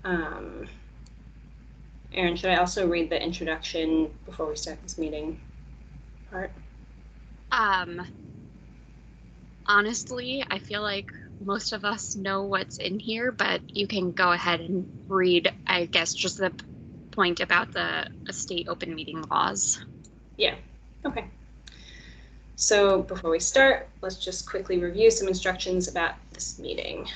Erin, should I also read the introduction before we start this meeting part? Honestly, I feel like most of us know what's in here, but you can go ahead and read, I guess, just the point about the state open meeting laws. Yeah, okay. So before we start, let's just quickly review some instructions about this meeting.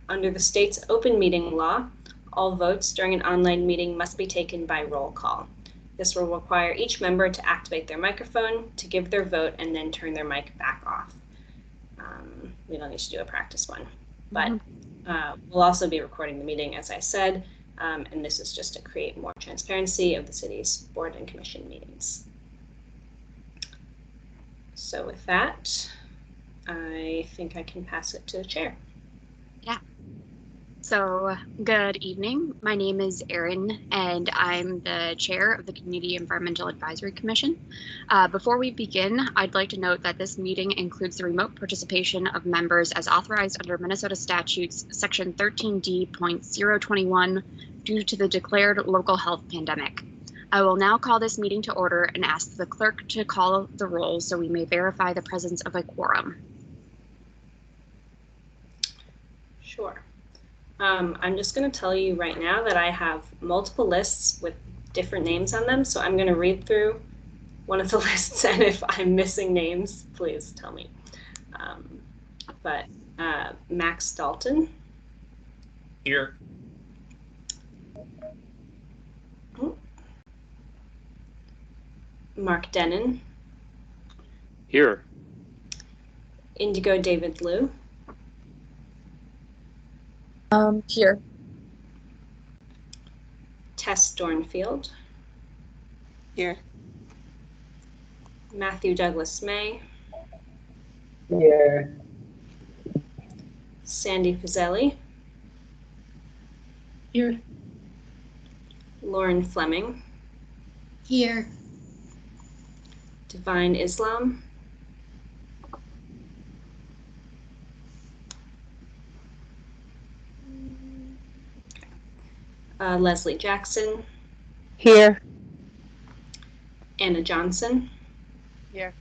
Under the state's open meeting law, all votes during an online meeting must be taken by roll call. This will require each member to activate their microphone, to give their vote, and then turn their mic back off. We don't need to do a practice one, but we'll also be recording the meeting, as I said, and this is just to create more transparency of the city's board and commission meetings. So with that, I think I can pass it to the chair. Yeah. So good evening. My name is Erin, and I'm the chair of the Community Environmental Advisory Commission. Before we begin, I'd like to note that this meeting includes the remote participation of members as authorized under Minnesota statutes section 13D.021 due to the declared local health pandemic. I will now call this meeting to order and ask the clerk to call the roll so we may verify the presence of a quorum. Sure. I'm just going to tell you right now that I have multiple lists with different names on them, so I'm going to read through one of the lists, and if I'm missing names, please tell me. But Max Dalton. Here. Mark Denon. Here. Indigo David Liu. Here. Tess Dornfield. Here. Matthew Douglas May. Here. Sandy Fazeli. Here. Lauren Fleming. Here. Divine Islam. Leslie Jackson. Here. Anna Johnson. Here.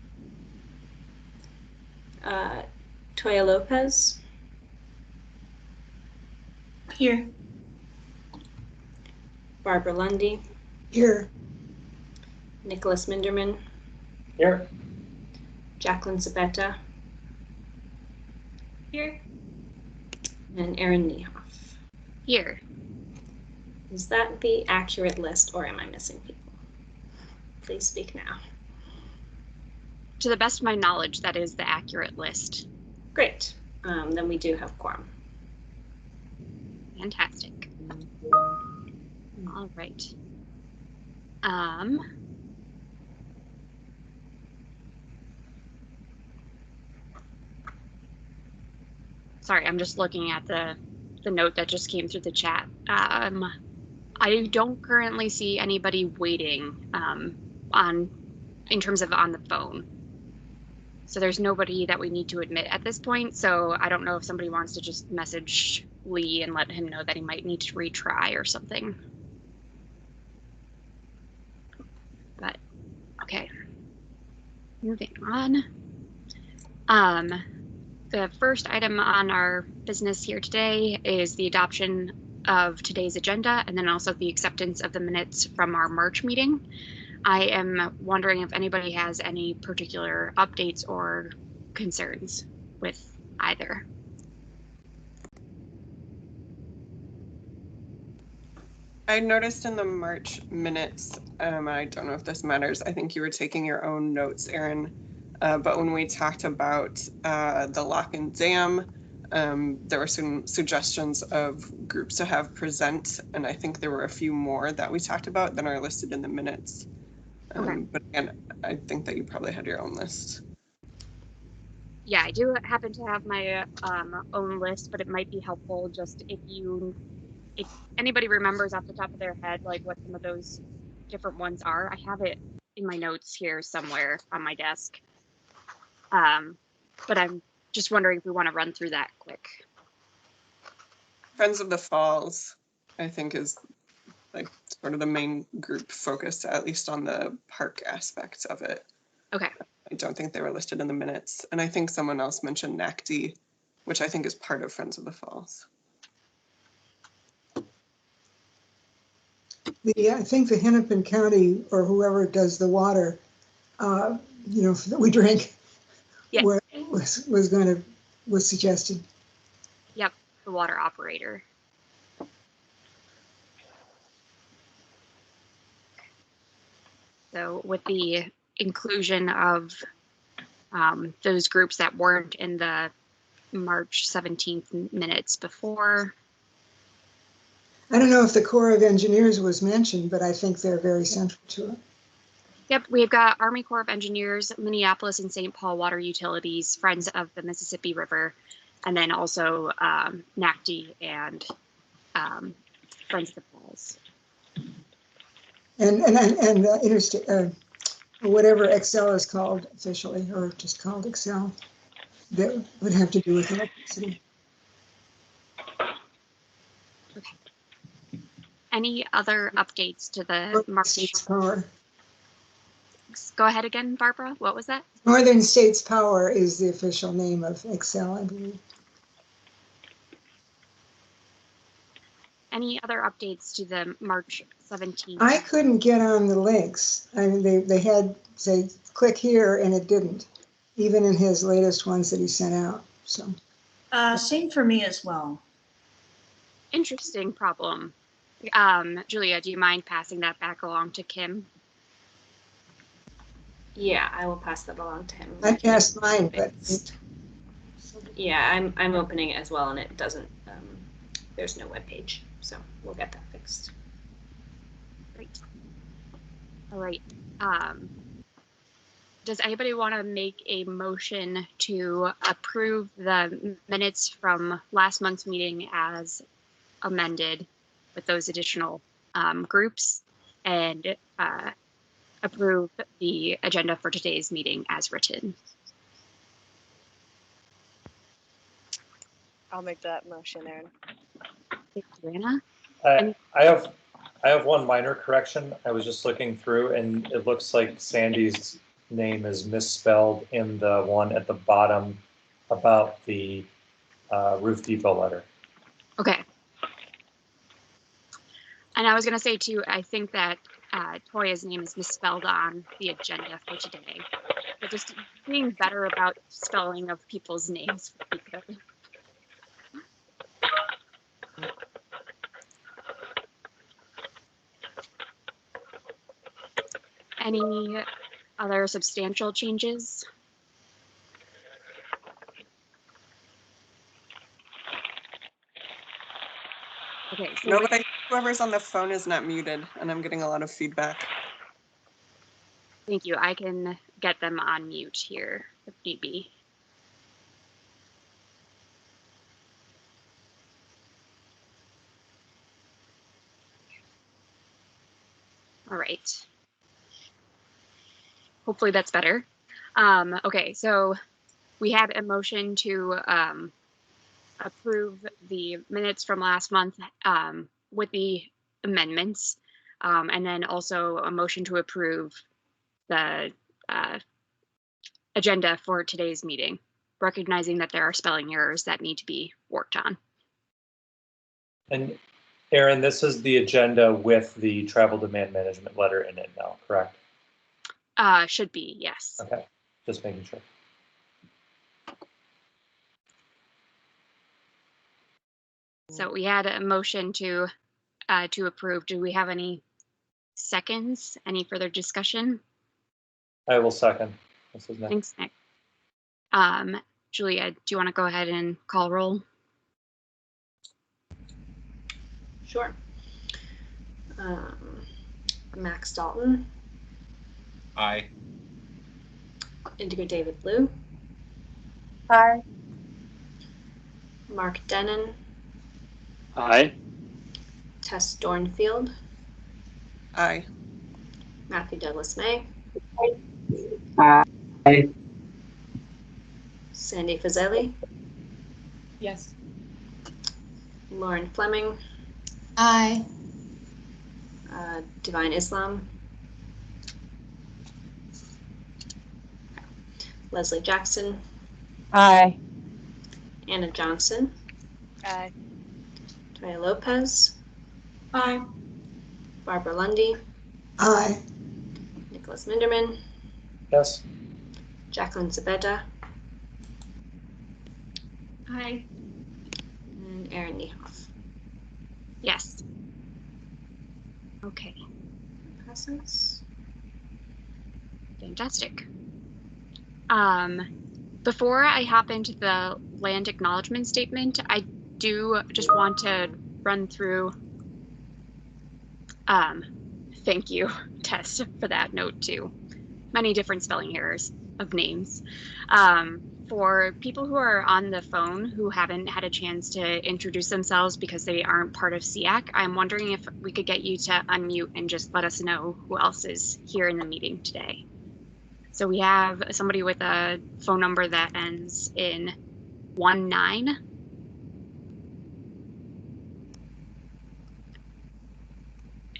Toya Lopez. Here. Barbara Lundy. Here. Nicholas Minderman. Here. Jacqueline Zabetta. Here. And Erin Niehoff. Here. Is that the accurate list, or am I missing people? Please speak now. To the best of my knowledge, that is the accurate list. Great. Then we do have quorum. Fantastic. All right. Sorry, I'm just looking at the note that just came through the chat. I don't currently see anybody waiting in terms of on the phone. So there's nobody that we need to admit at this point. So I don't know if somebody wants to just message Lee and let him know that he might need to retry or something. But okay, moving on. The first item on our business here today is the adoption of today's agenda and then also the acceptance of the minutes from our March meeting. I am wondering if anybody has any particular updates or concerns with either. I noticed in the March minutes, I don't know if this matters, I think you were taking your own notes, Erin, but when we talked about the lock and dam, there were some suggestions of groups to have present, and I think there were a few more that we talked about that are listed in the minutes. Okay. But again, I think that you probably had your own list. Yeah, I do happen to have my own list, but it might be helpful just if anybody remembers off the top of their head, like what some of those different ones are. I have it in my notes here somewhere on my desk. But I'm just wondering if we want to run through that quick. Friends of the Falls. I think is like sort of the main group focus, at least on the park aspects of it. Okay. I don't think they were listed in the minutes. And I think someone else mentioned NACD, which I think is part of Friends of the Falls. I think the Hennepin County or whoever does the water, that we drink, Yeah. was suggested. Yep, the water operator. So with the inclusion of those groups that weren't in the March 17th minutes before. I don't know if the Corps of Engineers was mentioned, but I think they're very central to it. Yep, we've got Army Corps of Engineers, Minneapolis and St. Paul Water Utilities, Friends of the Mississippi River, and then also NACD and Friends of the Falls. And interstate, whatever Excel is called officially, or just called Excel, that would have to do with electricity. Okay. Any other updates to the March? States Power. Go ahead again, Barbara. What was that? Northern States Power is the official name of Excel, I believe. Any other updates to the March 17th? I couldn't get on the links. I mean, they had say click here, and it didn't, even in his latest ones that he sent out. So same for me as well. Interesting problem. Julia, do you mind passing that back along to Kim? Yeah, I will pass that along to him. I passed mine, but yeah, I'm opening it as well, and it doesn't. There's no web page, so we'll get that fixed. Great. All right. Does anybody want to make a motion to approve the minutes from last month's meeting as amended with those additional groups, and approve the agenda for today's meeting as written? I'll make that motion, Erin. Thank you, Anna. I have one minor correction. I was just looking through, and it looks like Sandy's name is misspelled in the one at the bottom about the roof depot letter. Okay. And I was going to say too, I think that Toya's name is misspelled on the agenda for today. But just being better about spelling of people's names would be good. Any other substantial changes? Okay, so No, but whoever's on the phone is not muted, and I'm getting a lot of feedback. thank you. I can get them on mute here if need be. All right. Hopefully that's better. Okay, so we had a motion to approve the minutes from last month with the amendments, and then also a motion to approve the agenda for today's meeting, recognizing that there are spelling errors that need to be worked on. And Erin, this is the agenda with the travel demand management letter in it now, correct? Should be, yes. Okay, just making sure. So we had a motion to approve. Do we have any seconds? Any further discussion? I will second. This is next. Thanks, Nick. Julia, do you want to go ahead and call roll? Sure. Max Dalton. Aye. Indigo David Blue. Aye. Mark Denon. Aye. Tess Dornfield. Aye. Matthew Douglas May. Aye. Sandy Fazeli. Yes. Lauren Fleming. Aye. Divine Islam. Leslie Jackson. Aye. Anna Johnson. Aye. Toya Lopez. Aye. Barbara Lundy. Aye. Nicholas Minderman. Yes. Jacqueline Zabeta. Aye. And Erin Niehoff. Yes. Okay, Passes. fantastic. Before I hop into the land acknowledgement statement, I do just want to run through, thank you, Tess, for that note too. Many different spelling errors of names. For people who are on the phone who haven't had a chance to introduce themselves because they aren't part of SEAC, I'm wondering if we could get you to unmute and just let us know who else is here in the meeting today. So we have somebody with a phone number that ends in 19.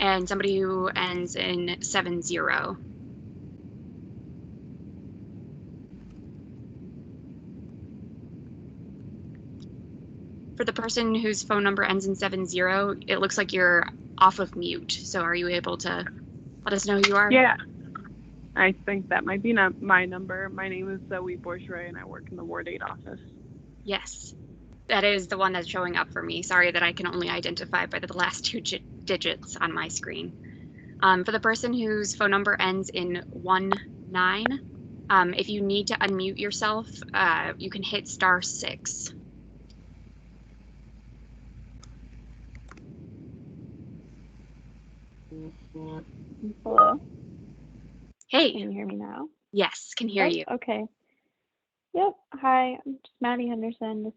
And somebody who ends in 70. For the person whose phone number ends in 70, it looks like you're off of mute. So are you able to let us know who you are? Yeah, I think that might be my number. My name is Zoe Bourgeois, and I work in the Ward 8 office. Yes, that is the one that's showing up for me. Sorry that I can only identify by the last two digits on my screen. For the person whose phone number ends in 19, if you need to unmute yourself, you can hit *6. Hello? Hey. Can you hear me now? Yes, can hear you. Okay. Yep. Hi, I'm just Maddie Henderson,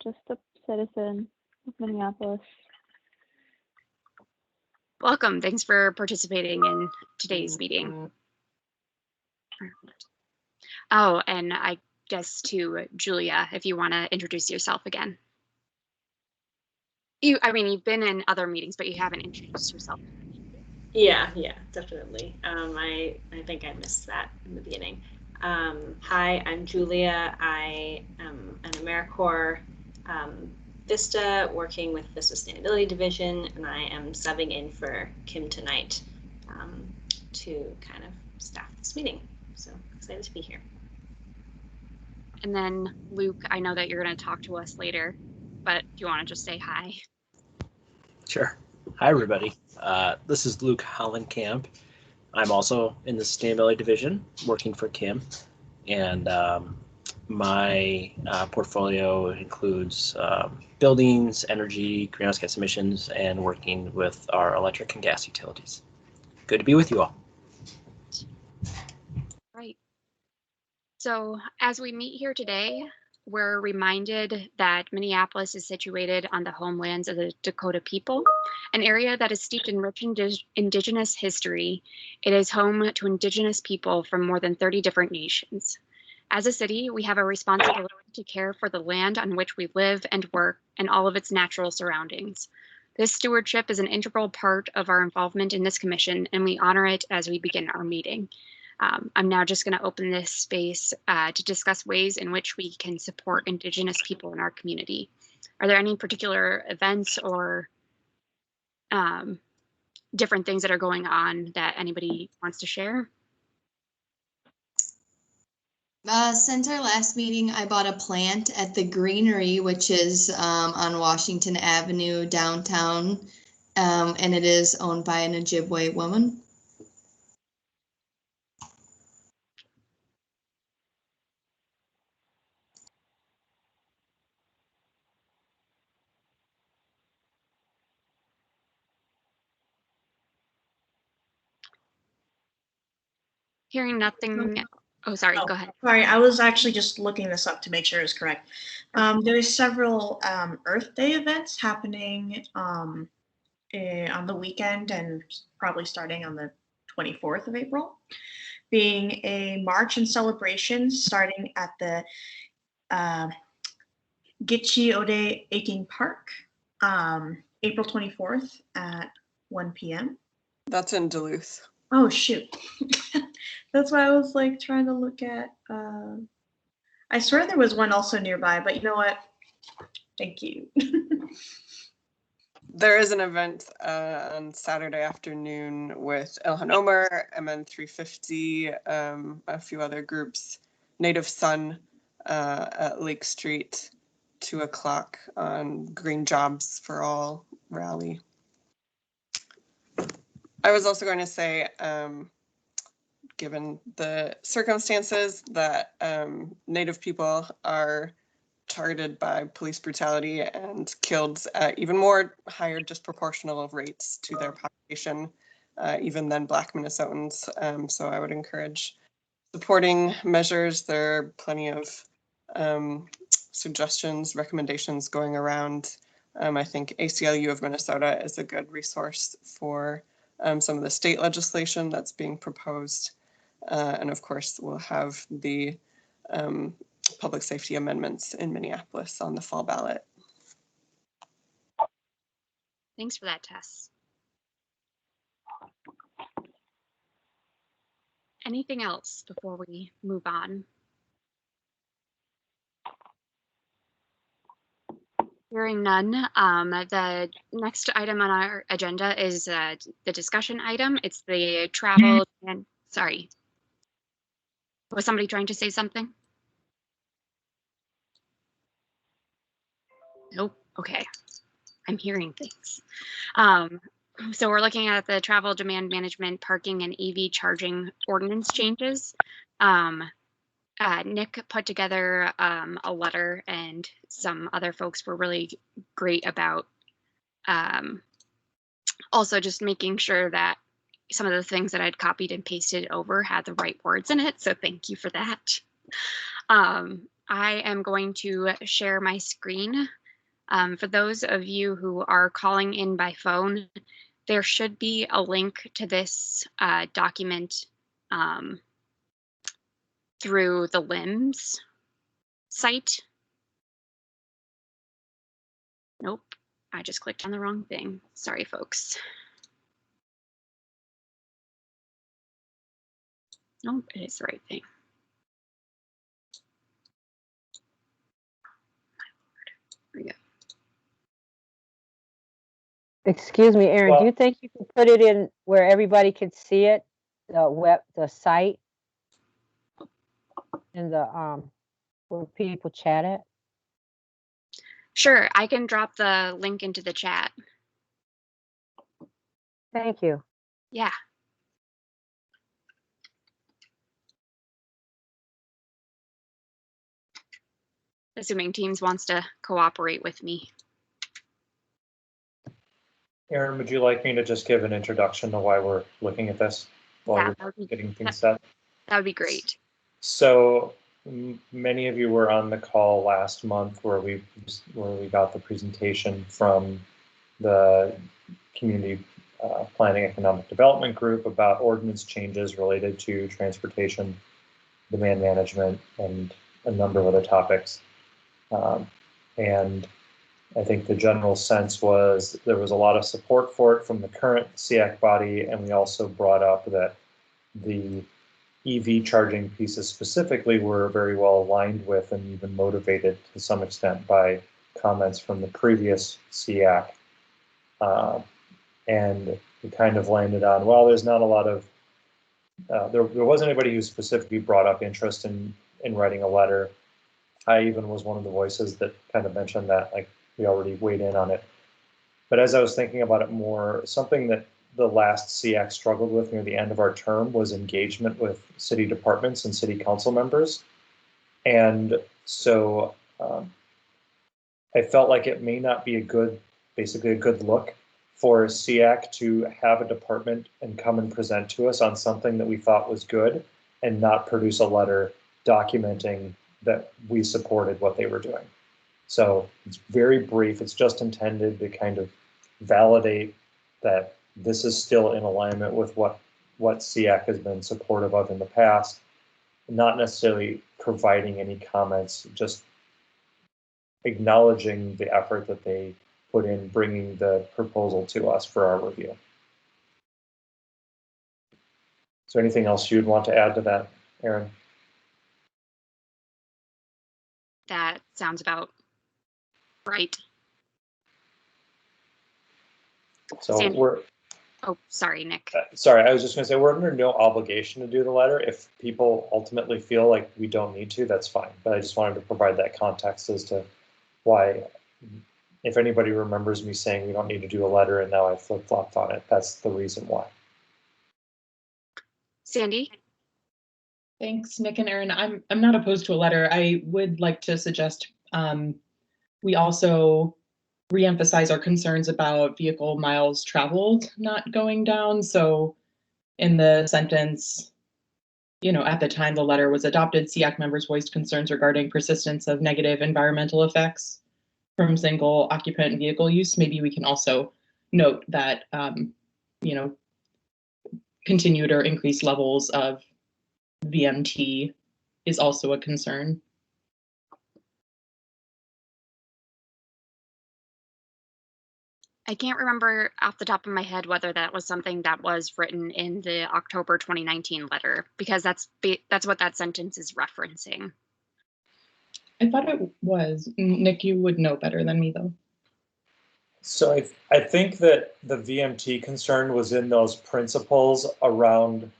just a citizen of Minneapolis. Welcome. Thanks for participating in today's meeting. Oh, and I guess to Julia, if you want to introduce yourself again. You've been in other meetings, but you haven't introduced yourself. Yeah, definitely. I think I missed that in the beginning. Hi, I'm Julia. I am an AmeriCorps Vista working with the Sustainability Division, and I am subbing in for Kim tonight to kind of staff this meeting. So excited to be here. And then Luke, I know that you're going to talk to us later, but do you want to just say hi? Sure. Hi, everybody. This is Luke Hollenkamp. I'm also in the Sustainability Division working for Kim, and my portfolio includes buildings, energy, greenhouse gas emissions, and working with our electric and gas utilities. Good to be with you all. Right. So as we meet here today, we're reminded that Minneapolis is situated on the homelands of the Dakota people, an area that is steeped in rich indigenous history. It is home to indigenous people from more than 30 different nations. As a city, we have a responsibility to care for the land on which we live and work and all of its natural surroundings. This stewardship is an integral part of our involvement in this commission, and we honor it as we begin our meeting. I'm now just going to open this space to discuss ways in which we can support Indigenous people in our community. Are there any particular events or different things that are going on that anybody wants to share? Since our last meeting, I bought a plant at the Greenery, which is on Washington Avenue downtown, and it is owned by an Ojibwe woman. Hearing nothing. Oh, sorry, go ahead. Sorry, I was actually just looking this up to make sure it's correct. There's several Earth Day events happening on the weekend and probably starting on the 24th of April, being a march and celebration starting at the Gitche Ode Aching Park. April 24th at 1 p.m. That's in Duluth. Oh, shoot. That's why I was like trying to look at. I swear there was one also nearby, but you know what? Thank you. There is an event on Saturday afternoon with Ilhan Omar, MN350, a few other groups, Native Sun at Lake Street, 2 o'clock on Green Jobs for All rally. I was also going to say, given the circumstances that Native people are targeted by police brutality and killed at even more higher disproportional rates to their population, even than Black Minnesotans. So I would encourage supporting measures. There are plenty of suggestions, recommendations going around. I think ACLU of Minnesota is a good resource for some of the state legislation that's being proposed. And of course, we'll have the public safety amendments in Minneapolis on the fall ballot. Thanks for that, Tess. Anything else before we move on? Hearing none, the next item on our agenda is the discussion item. It's the travel and, sorry. Was somebody trying to say something? Nope. Okay. I'm hearing things. So we're looking at the travel demand management, parking, and EV charging ordinance changes. Nick put together a letter, and some other folks were really great about also just making sure that some of the things that I'd copied and pasted over had the right words in it. So thank you for that. I am going to share my screen. For those of you who are calling in by phone, there should be a link to this document through the LIMS site. Nope, I just clicked on the wrong thing. Sorry, folks. Nope, it is the right thing. There we go. Excuse me, Aaron, Well- do you think you can put it in where everybody could see it? The site? In the, where people chat it? Sure, I can drop the link into the chat. Thank you. Yeah. Assuming Teams wants to cooperate with me. Aaron, would you like me to just give an introduction to why we're looking at this while Yeah, you're that would be, getting things set? That would be great. So many of you were on the call last month where we got the presentation from the Community Planning Economic Development Group about ordinance changes related to transportation, demand management, and a number of other topics. And I think the general sense was there was a lot of support for it from the current SEAC body, and we also brought up that the EV charging pieces specifically were very well aligned with and even motivated to some extent by comments from the previous SEAC. And we kind of landed on, well, there's not a lot of, there wasn't anybody who specifically brought up interest in writing a letter. I even was one of the voices that kind of mentioned that, like, we already weighed in on it. But as I was thinking about it more, something that the last SEAC struggled with near the end of our term was engagement with city departments and city council members. And so I felt like it may not be basically a good look for SEAC to have a department and come and present to us on something that we thought was good and not produce a letter documenting that we supported what they were doing. So it's very brief. It's just intended to kind of validate that this is still in alignment with what SEAC has been supportive of in the past, not necessarily providing any comments, just acknowledging the effort that they put in bringing the proposal to us for our review. Is there anything else you'd want to add to that, Erin? That sounds about right. So Sandy. we're, Oh, sorry, Nick. sorry, I was just gonna say, we're under no obligation to do the letter. If people ultimately feel like we don't need to, that's fine. But I just wanted to provide that context as to why, if anybody remembers me saying we don't need to do a letter and now I flip-flopped on it, that's the reason why. Sandy? Thanks, Nick and Erin. I'm not opposed to a letter. I would like to suggest we also reemphasize our concerns about vehicle miles traveled not going down. So in the sentence, you know, at the time the letter was adopted, SEAC members voiced concerns regarding persistence of negative environmental effects from single occupant vehicle use. Maybe we can also note that, you know, continued or increased levels of VMT is also a concern. I can't remember off the top of my head whether that was something that was written in the October 2019 letter, because that's what that sentence is referencing. I thought it was. Nick, you would know better than me, though. So I think that the VMT concern was in those principles around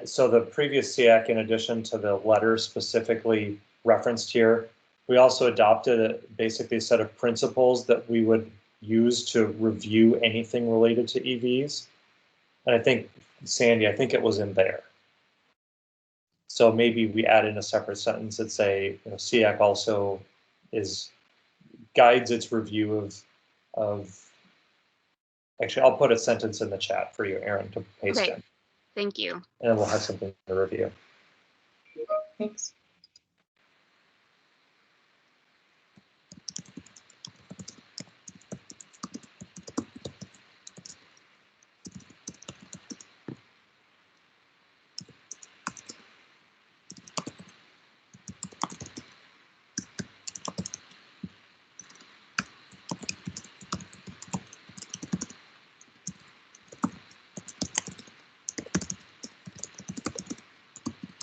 so the previous SEAC, in addition to the letter specifically referenced here, we also adopted basically a set of principles that we would use to review anything related to EVs. And I think, Sandy, I think it was in there. So maybe we add in a separate sentence that say, you know, SEAC also guides its review of actually, I'll put a sentence in the chat for you, Erin, to paste in. Thank you. And then we'll have something to review. Thanks.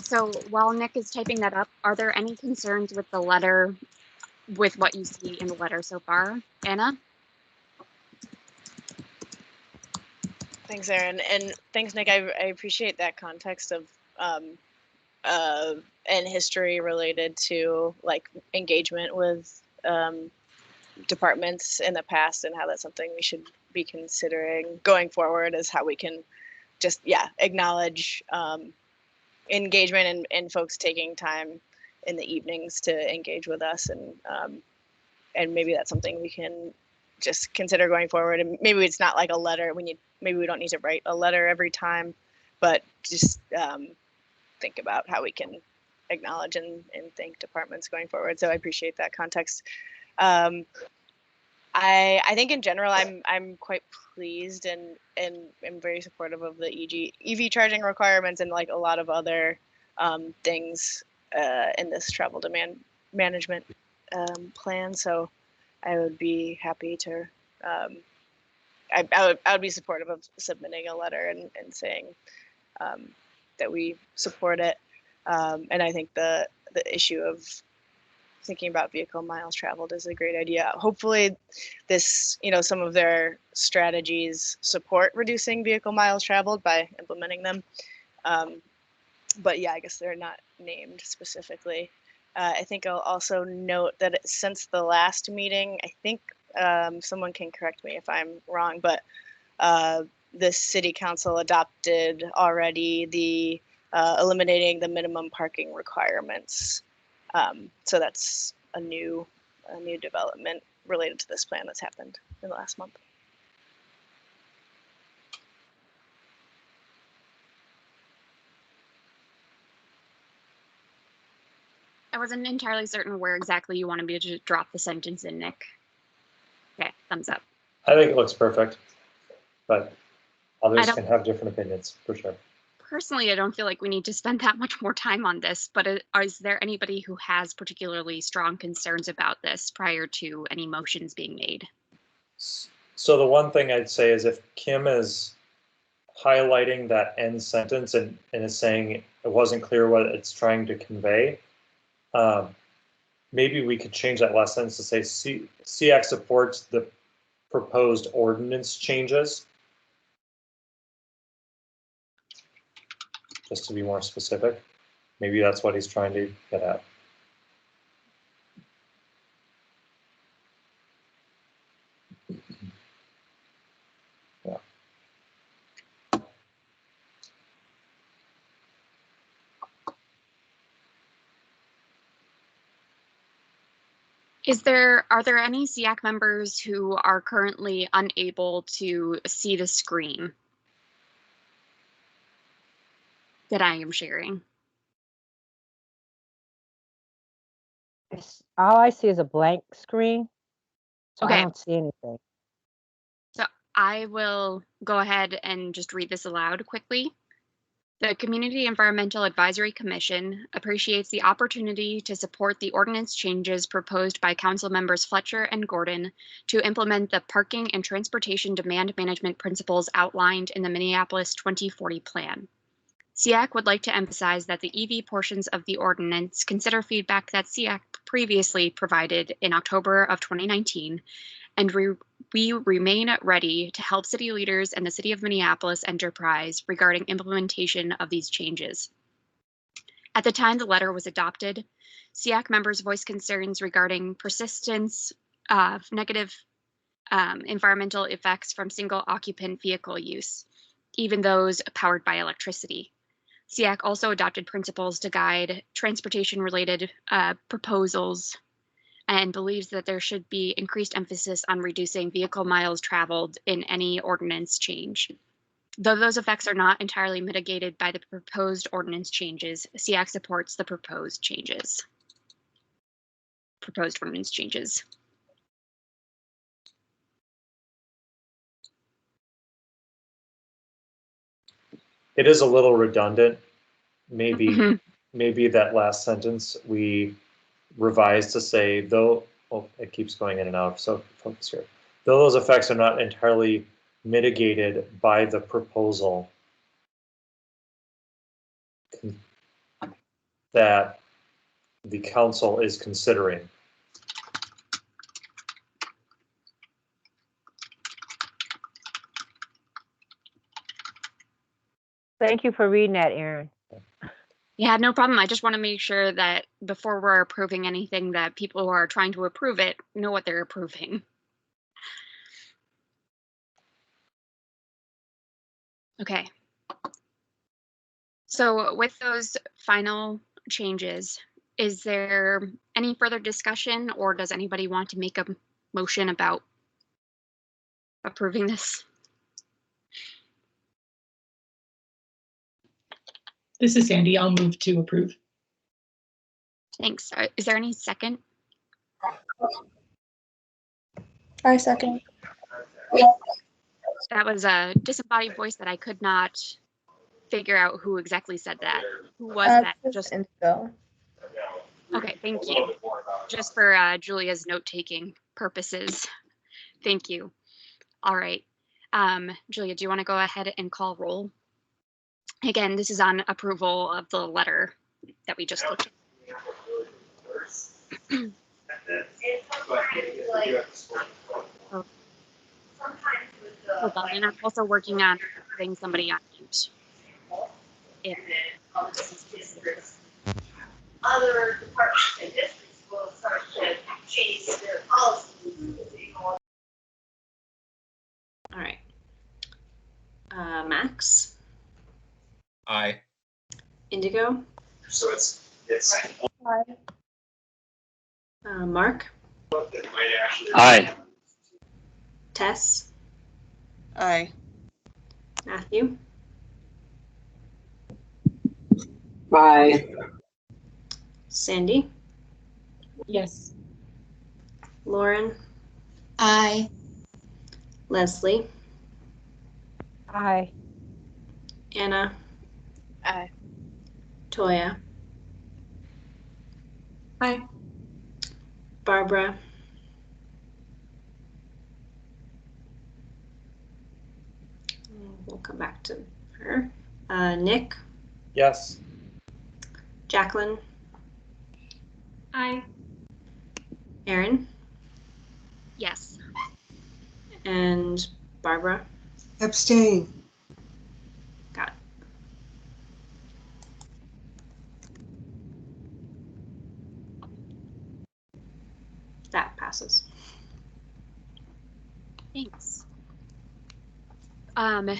So while Nick is typing that up, are there any concerns with the letter, with what you see in the letter so far? Anna? Thanks, Erin, and thanks, Nick. I appreciate that context of and history related to like engagement with departments in the past and how that's something we should be considering going forward, as how we can just acknowledge engagement and folks taking time in the evenings to engage with us, and maybe that's something we can just consider going forward. And maybe it's not like a letter. Maybe we don't need to write a letter every time, but just think about how we can acknowledge and thank departments going forward. So I appreciate that context. I think in general, I'm quite pleased and am very supportive of the EV charging requirements and like a lot of other things in this travel demand management plan. So I would be happy to, I would be supportive of submitting a letter and saying that we support it. And I think the issue of thinking about vehicle miles traveled is a great idea. Hopefully this, some of their strategies support reducing vehicle miles traveled by implementing them. But yeah, I guess they're not named specifically. I think I'll also note that since the last meeting, I think someone can correct me if I'm wrong, but the city council adopted already the eliminating the minimum parking requirements. So that's a new development related to this plan that's happened in the last month. I wasn't entirely certain where exactly you wanted me to drop the sentence in, Nick. Okay, thumbs up. I think it looks perfect, but others can have different opinions, for sure. Personally, I don't feel like we need to spend that much more time on this, but is there anybody who has particularly strong concerns about this prior to any motions being made? So the one thing I'd say is if Kim is highlighting that end sentence and is saying it wasn't clear what it's trying to convey, maybe we could change that last sentence to say SEAC supports the proposed ordinance changes. Just to be more specific. Maybe that's what he's trying to get at. Yeah. Are there any SEAC members who are currently unable to see the screen that I am sharing? All I see is a blank screen, so Okay. I don't see anything. So I will go ahead and just read this aloud quickly. The Community Environmental Advisory Commission appreciates the opportunity to support the ordinance changes proposed by Council members Fletcher and Gordon to implement the parking and transportation demand management principles outlined in the Minneapolis 2040 plan. SEAC would like to emphasize that the EV portions of the ordinance consider feedback that SEAC previously provided in October of 2019, and we remain ready to help city leaders and the City of Minneapolis enterprise regarding implementation of these changes. At the time the letter was adopted, SEAC members voiced concerns regarding persistence of negative environmental effects from single occupant vehicle use, even those powered by electricity. SEAC also adopted principles to guide transportation-related proposals and believes that there should be increased emphasis on reducing vehicle miles traveled in any ordinance change. Though those effects are not entirely mitigated by the proposed ordinance changes, SEAC supports the proposed ordinance changes. It is a little redundant. Maybe that last sentence we revised to say, though, well, it keeps going in and out, so focus here. Though those effects are not entirely mitigated by the proposal that the council is considering. Thank you for reading that, Aaron. Yeah, no problem. I just want to make sure that before we're approving anything, that people who are trying to approve it know what they're approving. Okay. So with those final changes, is there any further discussion, or does anybody want to make a motion about approving this? This is Sandy. I'll move to approve. Thanks. Is there any second? I second. That was a disembodied voice that I could not figure out who exactly said that. Who was that? Just Indigo. Okay, thank you. Just for Julia's note-taking purposes. Thank you. All right. Julia, do you want to go ahead and call roll? Again, this is on approval of the letter that we just looked at. Hold on, and I'm also working on putting somebody on mute. Other departments and districts will start to change their policies. All right. Max? Aye. Indigo? So it's Aye. Mark? Aye. Tess? Aye. Matthew? Aye. Sandy? Yes. Lauren? Aye. Leslie? Aye. Anna? Aye. Toya? Aye. Barbara? we'll come back to her. Nick, Yes. Jacqueline, Aye. Erin, Yes. and Barbara. Abstain. Got it. That passes. Thanks.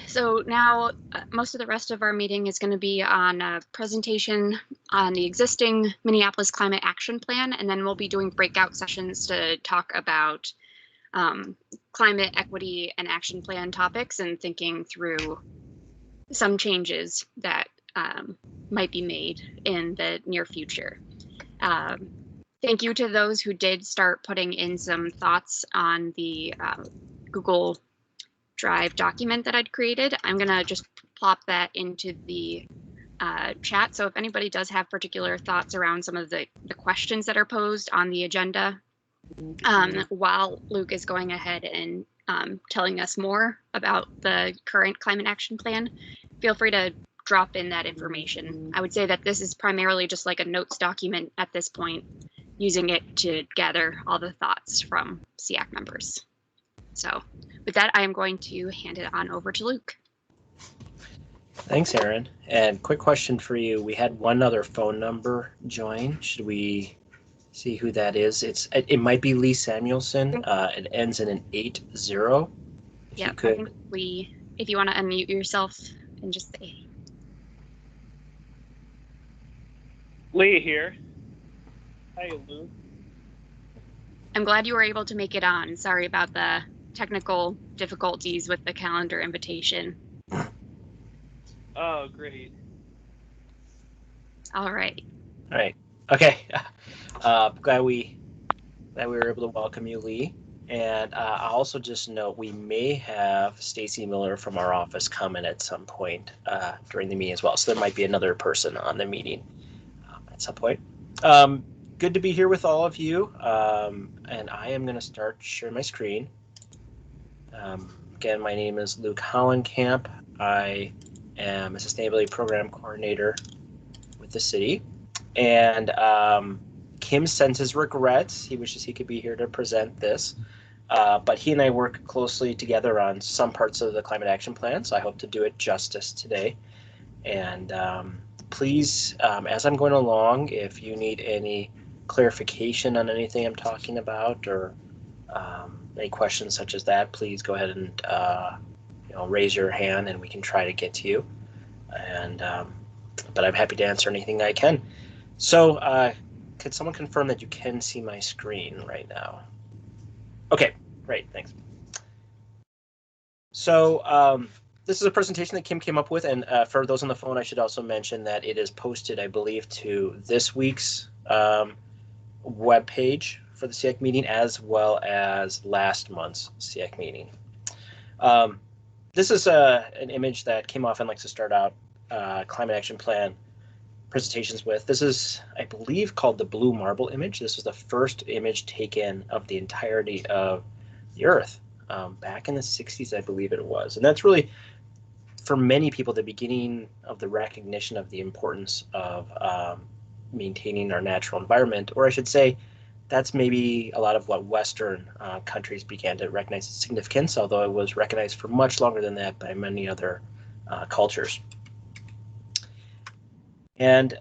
So now most of the rest of our meeting is going to be on a presentation on the existing Minneapolis Climate Action Plan, and then we'll be doing breakout sessions to talk about climate equity and action plan topics and thinking through some changes that might be made in the near future. Thank you to those who did start putting in some thoughts on the Google Drive document that I'd created. I'm gonna just plop that into the chat. So if anybody does have particular thoughts around some of the questions that are posed on the agenda, while Luke is going ahead and telling us more about the current climate action plan, feel free to drop in that information. I would say that this is primarily just like a notes document at this point, using it to gather all the thoughts from SEAC members. So with that, I am going to hand it on over to Luke. Thanks, Erin. And quick question for you. We had one other phone number join. Should we see who that is? It might be Lee Samuelson. It ends in an 80. Yeah, I think Lee, if you want to unmute yourself and just say. Lee here. Hi, Luke. I'm glad you were able to make it on. Sorry about the technical difficulties with the calendar invitation. Oh, great. All right. All right. Okay. Glad we were able to welcome you, Lee. And I'll also just note we may have Stacy Miller from our office come in at some point during the meeting as well. So there might be another person on the meeting at some point. Good to be here with all of you. And I am going to start sharing my screen. Again, my name is Luke Hollenkamp. I am a sustainability program coordinator with the city. And Kim sends his regrets. He wishes he could be here to present this. But he and I work closely together on some parts of the climate action plan, so I hope to do it justice today. And please, as I'm going along, if you need any clarification on anything I'm talking about or any questions such as that, please go ahead and raise your hand and we can try to get to you. And but I'm happy to answer anything I can. So could someone confirm that you can see my screen right now? Okay, great, thanks. So this is a presentation that Kim came up with, and for those on the phone, I should also mention that it is posted, I believe, to this week's web page for the SEAC meeting, as well as last month's SEAC meeting. This is an image that Kim often likes to start out climate action plan presentations with. This is, I believe, called the blue marble image. This was the first image taken of the entirety of the Earth back in the 60s, I believe it was. And that's really, for many people, the beginning of the recognition of the importance of maintaining our natural environment, or I should say, that's maybe a lot of what Western countries began to recognize its significance, although it was recognized for much longer than that by many other cultures. And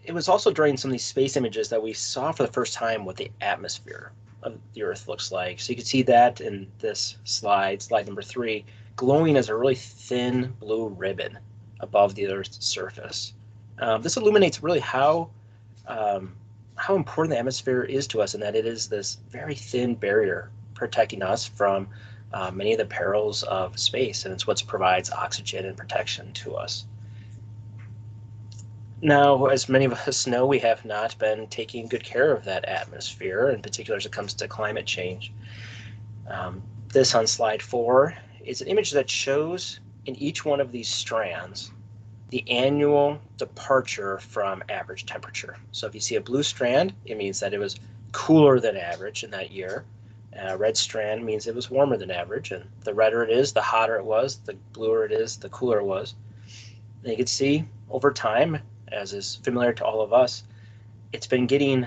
it was also during some of these space images that we saw for the first time what the atmosphere of the Earth looks like. So you can see that in this slide number 3, glowing as a really thin blue ribbon above the Earth's surface. This illuminates really how important the atmosphere is to us, and that it is this very thin barrier protecting us from many of the perils of space, and it's what provides oxygen and protection to us. Now, as many of us know, we have not been taking good care of that atmosphere, in particular as it comes to climate change. This on slide 4 is an image that shows in each one of these strands the annual departure from average temperature. So if you see a blue strand, it means that it was cooler than average in that year. Red strand means it was warmer than average, and the redder it is, the hotter it was, the bluer it is, the cooler it was. And you can see over time, as is familiar to all of us, it's been getting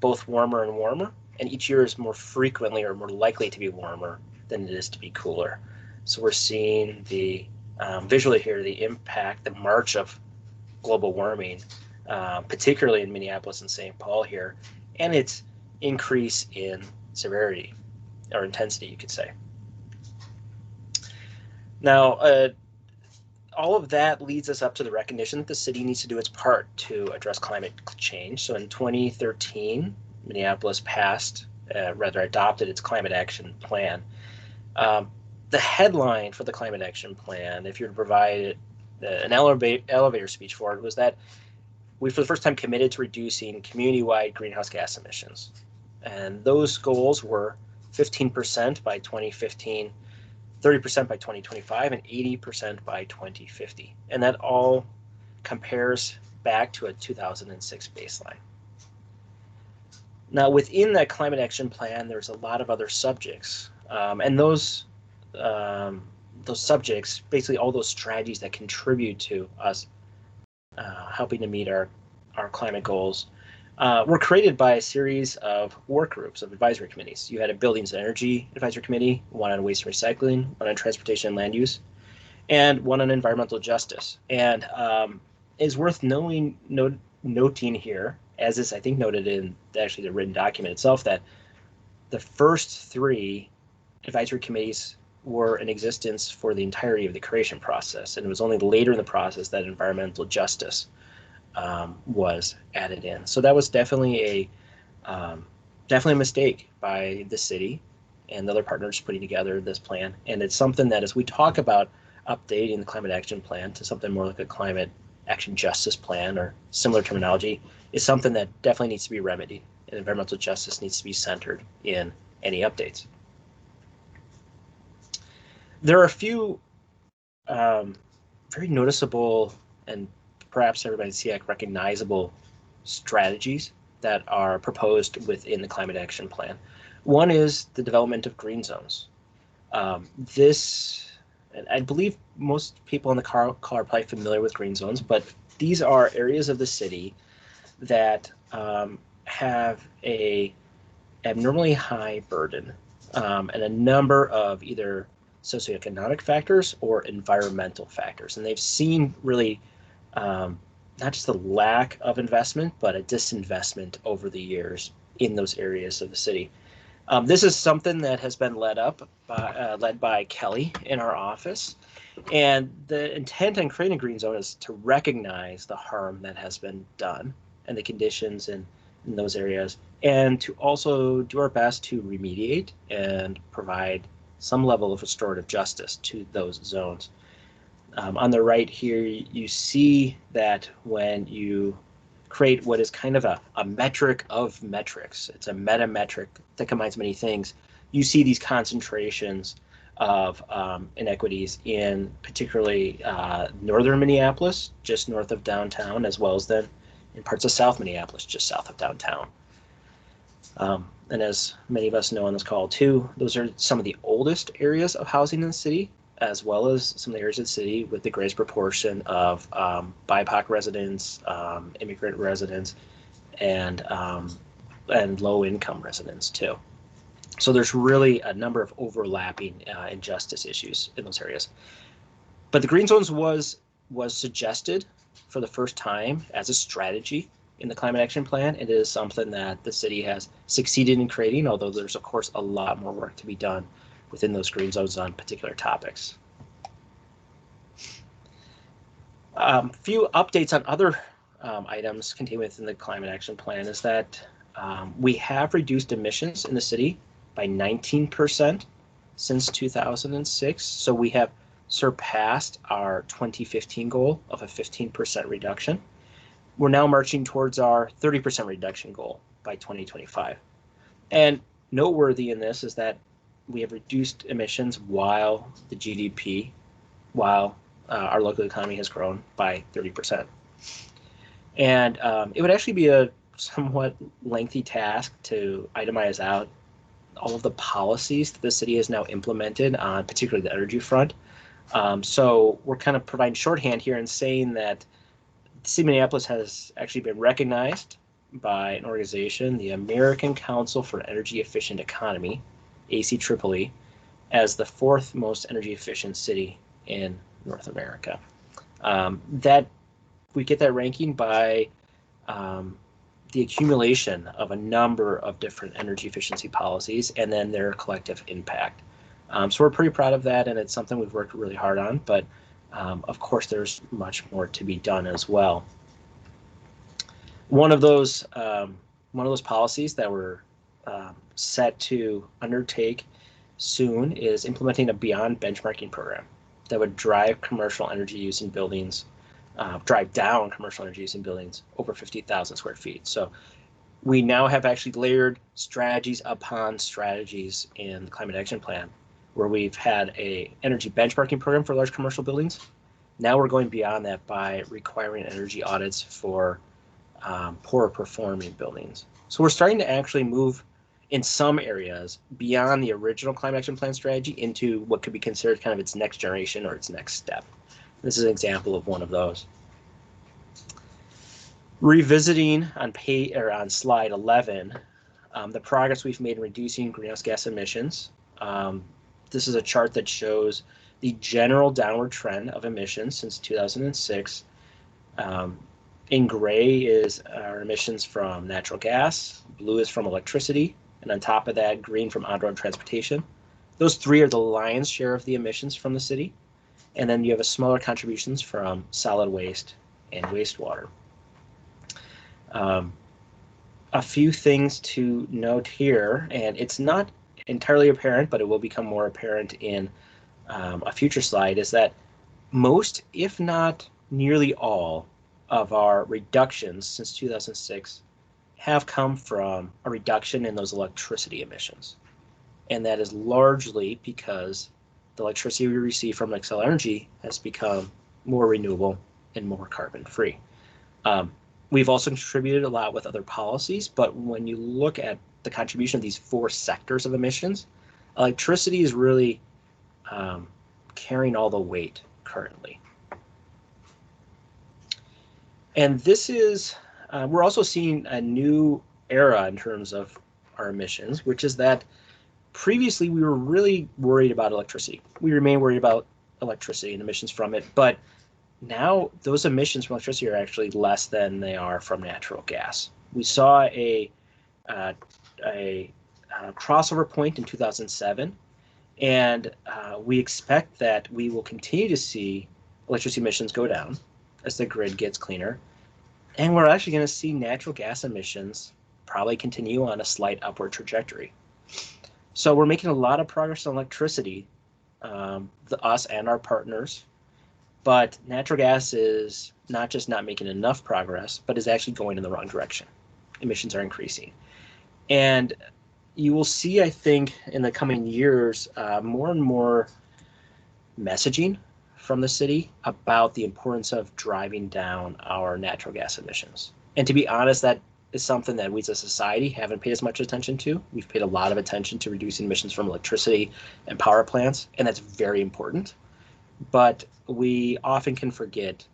both warmer and warmer, and each year is more frequently or more likely to be warmer than it is to be cooler. So we're seeing the visually here the impact, the march of global warming, particularly in Minneapolis and St. Paul here, and its increase in severity or intensity, you could say. Now, all of that leads us up to the recognition that the city needs to do its part to address climate change. So in 2013, Minneapolis adopted its climate action plan. The headline for the climate action plan, if you were to provide an elevator speech for it, was that we for the first time committed to reducing community-wide greenhouse gas emissions. And those goals were 15% by 2015, 30% by 2025, and 80% by 2050. And that all compares back to a 2006 baseline. Now, within that climate action plan, there's a lot of other subjects. And those subjects, basically all those strategies that contribute to us helping to meet our climate goals, were created by a series of work groups, of advisory committees. You had a Buildings and Energy Advisory Committee, one on waste and recycling, one on transportation and land use, and one on environmental justice. And it's worth noting here, as is I think noted in actually the written document itself, that the first three advisory committees were in existence for the entirety of the creation process, and it was only later in the process that environmental justice was added in. So that was definitely a mistake by the city and the other partners putting together this plan. And it's something that, as we talk about updating the climate action plan to something more like a climate action justice plan or similar terminology, is something that definitely needs to be remedied, and environmental justice needs to be centered in any updates. There are a few very noticeable and perhaps everybody in SEAC recognizable strategies that are proposed within the climate action plan. One is the development of green zones. I believe most people on the call are probably familiar with green zones, but these are areas of the city that have a abnormally high burden and a number of either socioeconomic factors or environmental factors. And they've seen really not just a lack of investment, but a disinvestment over the years in those areas of the city. This is something that has been led by Kelly in our office. And the intent on creating a green zone is to recognize the harm that has been done and the conditions in those areas, and to also do our best to remediate and provide some level of restorative justice to those zones. On the right here, you see that when you create what is kind of a metric of metrics, it's a meta metric that combines many things, you see these concentrations of inequities in particularly northern Minneapolis, just north of downtown, as well as then in parts of South Minneapolis, just south of downtown. And as many of us know on this call too, those are some of the oldest areas of housing in the city, as well as some of the areas of the city with the greatest proportion of BIPOC residents, immigrant residents, and low-income residents too. So there's really a number of overlapping injustice issues in those areas. But the green zones was suggested for the first time as a strategy in the climate action plan. It is something that the city has succeeded in creating, although there's of course a lot more work to be done within those green zones on particular topics. Few updates on other items contained within the climate action plan is that we have reduced emissions in the city by 19% since 2006. So we have surpassed our 2015 goal of a 15% reduction. We're now marching towards our 30% reduction goal by 2025. And noteworthy in this is that we have reduced emissions while the GDP, while our local economy has grown by 30%. And it would actually be a somewhat lengthy task to itemize out all of the policies that the city has now implemented on particularly the energy front. So we're kind of providing shorthand here and saying that the city of Minneapolis has actually been recognized by an organization, the American Council for Energy Efficient Economy, ACEEE, as the 4th most energy efficient city in North America. That we get that ranking by the accumulation of a number of different energy efficiency policies and then their collective impact. So we're pretty proud of that, and it's something we've worked really hard on, but of course there's much more to be done as well. One of those policies that we're set to undertake soon is implementing a beyond benchmarking program that would drive commercial energy use in buildings, drive down commercial energy use in buildings over 50,000 square feet. So we now have actually layered strategies upon strategies in the Climate Action Plan, where we've had a energy benchmarking program for large commercial buildings. Now we're going beyond that by requiring energy audits for poorer performing buildings. So we're starting to actually move in some areas beyond the original Climate Action Plan strategy into what could be considered kind of its next generation or its next step. This is an example of one of those. Revisiting on slide 11, the progress we've made in reducing greenhouse gas emissions. This is a chart that shows the general downward trend of emissions since 2006. In gray is our emissions from natural gas, blue is from electricity, and on top of that, green from on-road transportation. Those three are the lion's share of the emissions from the city. And then you have a smaller contributions from solid waste and wastewater. A few things to note here, and it's not entirely apparent, but it will become more apparent in a future slide, is that most, if not nearly all, of our reductions since 2006 have come from a reduction in those electricity emissions. And that is largely because the electricity we receive from Xcel Energy has become more renewable and more carbon free. We've also contributed a lot with other policies, but when you look at the contribution of these 4 sectors of emissions, electricity is really carrying all the weight currently. And this is, we're also seeing a new era in terms of our emissions, which is that previously we were really worried about electricity. We remain worried about electricity and emissions from it, but now those emissions from electricity are actually less than they are from natural gas. We saw a crossover point in 2007, and we expect that we will continue to see electricity emissions go down as the grid gets cleaner. And we're actually going to see natural gas emissions probably continue on a slight upward trajectory. So we're making a lot of progress on electricity, us and our partners, but natural gas is not just not making enough progress, but is actually going in the wrong direction. Emissions are increasing. And you will see, I think, in the coming years, more and more messaging from the city about the importance of driving down our natural gas emissions. And to be honest, that is something that we as a society haven't paid as much attention to. We've paid a lot of attention to reducing emissions from electricity and power plants, and that's very important. But we often can forget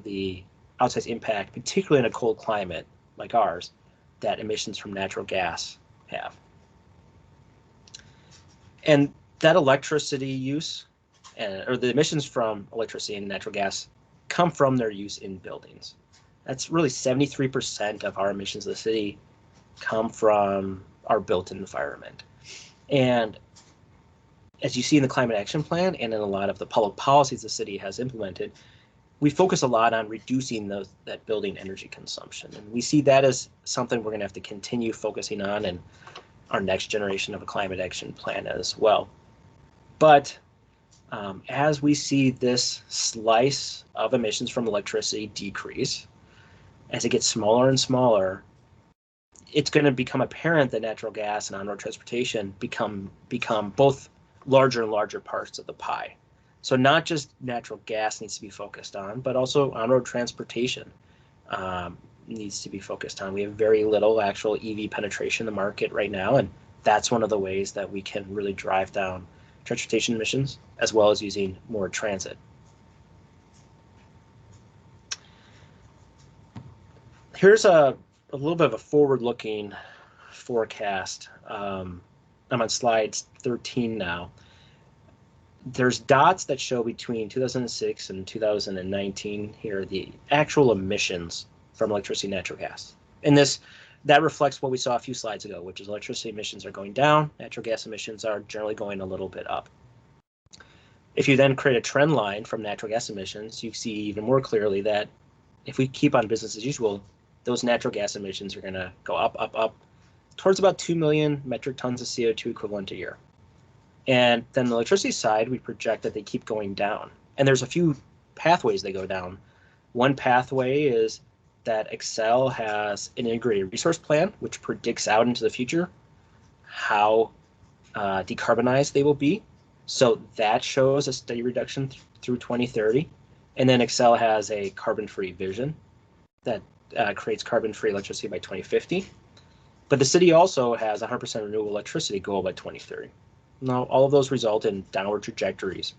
the outsized impact, particularly in a cold climate like ours, that emissions from natural gas have. And that electricity use, or the emissions from electricity and natural gas, come from their use in buildings. That's really 73% of our emissions of the city come from our built environment. And as you see in the Climate Action Plan and in a lot of the public policies the city has implemented, we focus a lot on reducing that building energy consumption. And we see that as something we're going to have to continue focusing on in our next generation of a Climate Action Plan as well. But as we see this slice of emissions from electricity decrease, as it gets smaller and smaller, it's going to become apparent that natural gas and on-road transportation become both larger and larger parts of the pie. So not just natural gas needs to be focused on, but also on-road transportation needs to be focused on. We have very little actual EV penetration in the market right now, and that's one of the ways that we can really drive down transportation emissions, as well as using more transit. Here's a little bit of a forward-looking forecast. I'm on slide 13 now. There's dots that show between 2006 and 2019 here, the actual emissions from electricity and natural gas. And that reflects what we saw a few slides ago, which is electricity emissions are going down, natural gas emissions are generally going a little bit up. If you then create a trend line from natural gas emissions, you see even more clearly that if we keep on business as usual, those natural gas emissions are going to go up, up, up towards about 2 million metric tons of CO2 equivalent a year. And then the electricity side, we project that they keep going down. And there's a few pathways they go down. One pathway is that Excel has an integrated resource plan, which predicts out into the future how decarbonized they will be. So that shows a steady reduction through 2030. And then Excel has a carbon-free vision that creates carbon-free electricity by 2050. But the city also has 100% renewable electricity goal by 2030. Now, all of those result in downward trajectories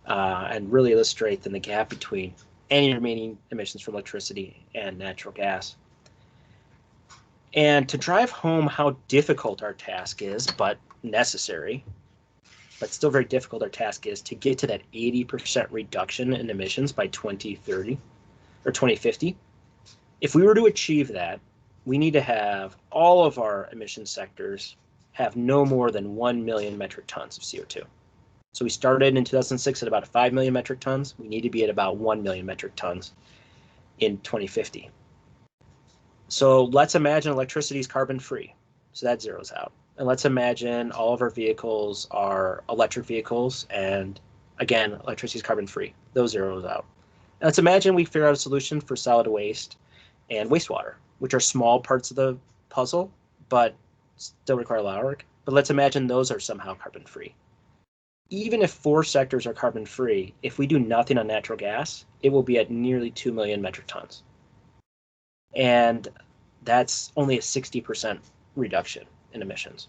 and really illustrate then the gap between any remaining emissions from electricity and natural gas. And to drive home how difficult our task is, but necessary, but still very difficult our task is to get to that 80% reduction in emissions by 2030 or 2050. If we were to achieve that, we need to have all of our emission sectors have no more than 1 million metric tons of CO2. So we started in 2006 at about 5 million metric tons. We need to be at about 1 million metric tons in 2050. So let's imagine electricity is carbon free. So that zeroes out. And let's imagine all of our vehicles are electric vehicles. And again, electricity is carbon free. Those zeros out. And let's imagine we figure out a solution for solid waste and wastewater, which are small parts of the puzzle, but still require a lot of work. But let's imagine those are somehow carbon free. Even if 4 sectors are carbon free, if we do nothing on natural gas, it will be at nearly 2 million metric tons. And that's only a 60% reduction in emissions.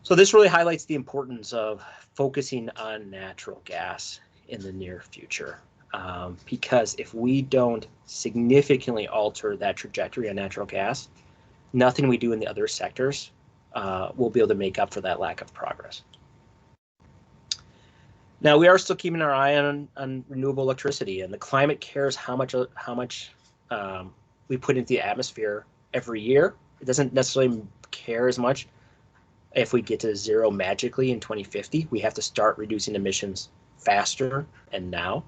So this really highlights the importance of focusing on natural gas in the near future. Because if we don't significantly alter that trajectory on natural gas, nothing we do in the other sectors will be able to make up for that lack of progress. Now, we are still keeping our eye on renewable electricity, and the climate cares how much we put into the atmosphere every year. It doesn't necessarily care as much if we get to zero magically in 2050. We have to start reducing emissions faster and now.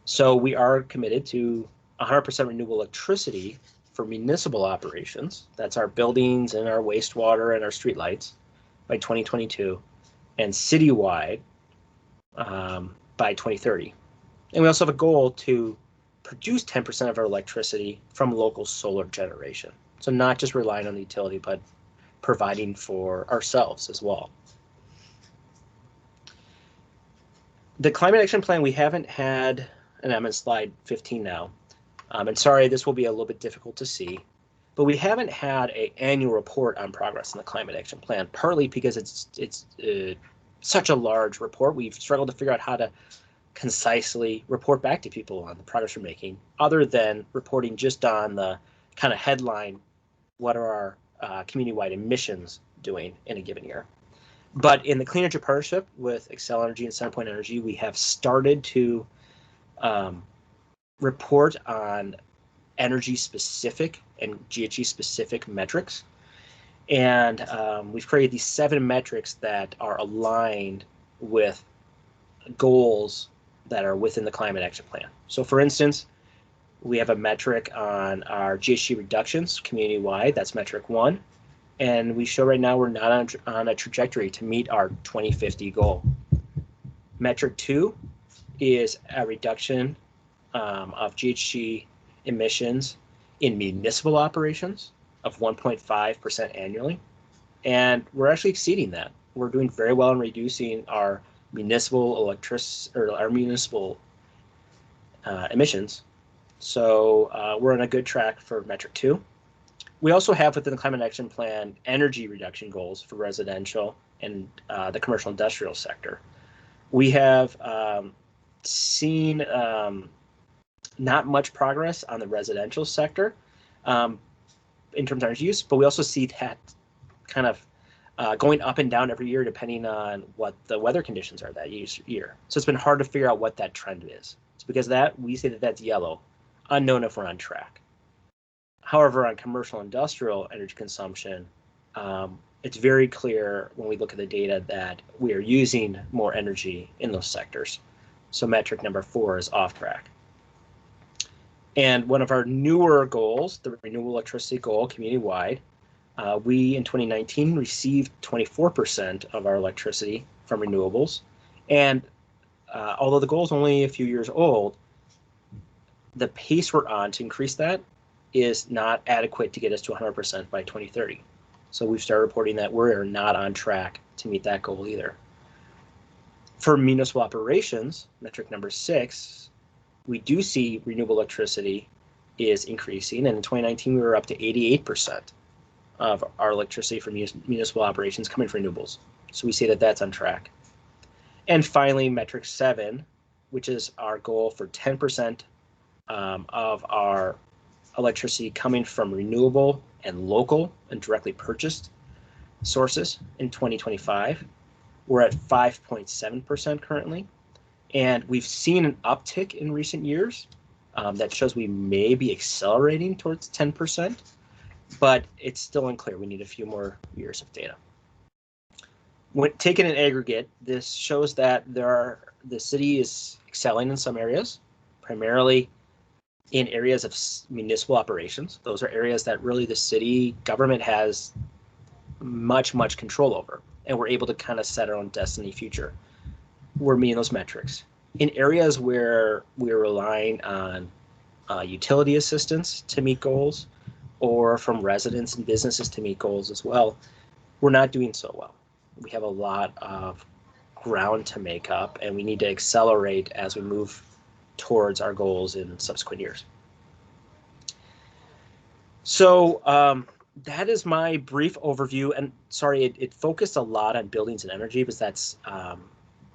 So we are committed to 100% renewable electricity for municipal operations. That's our buildings and our wastewater and our streetlights by 2022, and citywide by 2030. And we also have a goal to produce 10% of our electricity from local solar generation. So not just relying on the utility, but providing for ourselves as well. The climate action plan, we haven't had, and I'm on slide 15 now, and sorry, this will be a little bit difficult to see, but we haven't had an annual report on progress in the climate action plan, partly because it's such a large report. We've struggled to figure out how to concisely report back to people on the progress we're making, other than reporting just on the kind of headline, what are our community-wide emissions doing in a given year. But in the Clean Energy Partnership with Xcel Energy and Centerpoint Energy, we have started to report on energy-specific and GHG-specific metrics. And we've created these 7 metrics that are aligned with goals that are within the Climate Action Plan. So for instance, we have a metric on our GHG reductions community-wide. That's metric 1. And we show right now we're not on a trajectory to meet our 2050 goal. Metric 2 is a reduction of GHG emissions in municipal operations of 1.5% annually. And we're actually exceeding that. We're doing very well in reducing our municipal emissions. So we're on a good track for metric 2. We also have within the Climate Action Plan energy reduction goals for residential and the commercial industrial sector. We have seen not much progress on the residential sector in terms of energy use, but we also see that kind of going up and down every year depending on what the weather conditions are that year. So it's been hard to figure out what that trend is. So because of that, we say that that's yellow, unknown if we're on track. However, on commercial industrial energy consumption, it's very clear when we look at the data that we are using more energy in those sectors. So metric number 4 is off track. And one of our newer goals, the renewable electricity goal community-wide, we in 2019 received 24% of our electricity from renewables. And although the goal is only a few years old, the pace we're on to increase that is not adequate to get us to 100% by 2030. So we've started reporting that we're not on track to meet that goal either. For municipal operations, metric number 6, we do see renewable electricity is increasing, and in 2019 we were up to 88% of our electricity from municipal operations coming from renewables. So we see that that's on track. And finally, metric 7, which is our goal for 10% of our electricity coming from renewable and local and directly purchased sources in 2025. We're at 5.7% currently. And we've seen an uptick in recent years that shows we may be accelerating towards 10%, but it's still unclear. We need a few more years of data. When taken in aggregate, this shows that the city is excelling in some areas, primarily in areas of municipal operations. Those are areas that really the city government has much control over, and we're able to kind of set our own destiny future. We're meeting those metrics. In areas where we're relying on utility assistance to meet goals, or from residents and businesses to meet goals as well, we're not doing so well. We have a lot of ground to make up, and we need to accelerate as we move towards our goals in subsequent years. So that is my brief overview, and sorry, it focused a lot on buildings and energy, because that's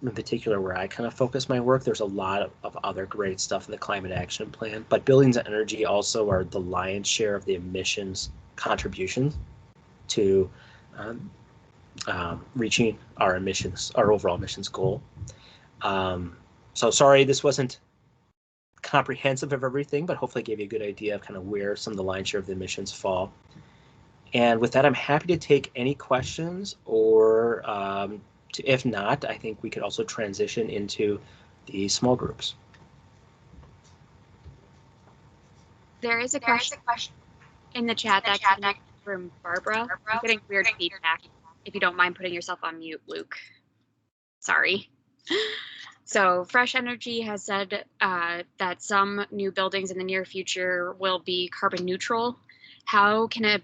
in particular where I kind of focus my work. There's a lot of other great stuff in the Climate Action Plan, but buildings and energy also are the lion's share of the emissions contributions to reaching our overall emissions goal. So sorry, this wasn't comprehensive of everything, but hopefully gave you a good idea of kind of where some of the lion's share of the emissions fall. And with that, I'm happy to take any questions, or if not, I think we could also transition into the small groups. There is a question in the chat that came from Barbara. I'm getting weird feedback. If you don't mind putting yourself on mute, Luke. Sorry. So Fresh Energy has said that some new buildings in the near future will be carbon neutral. How can a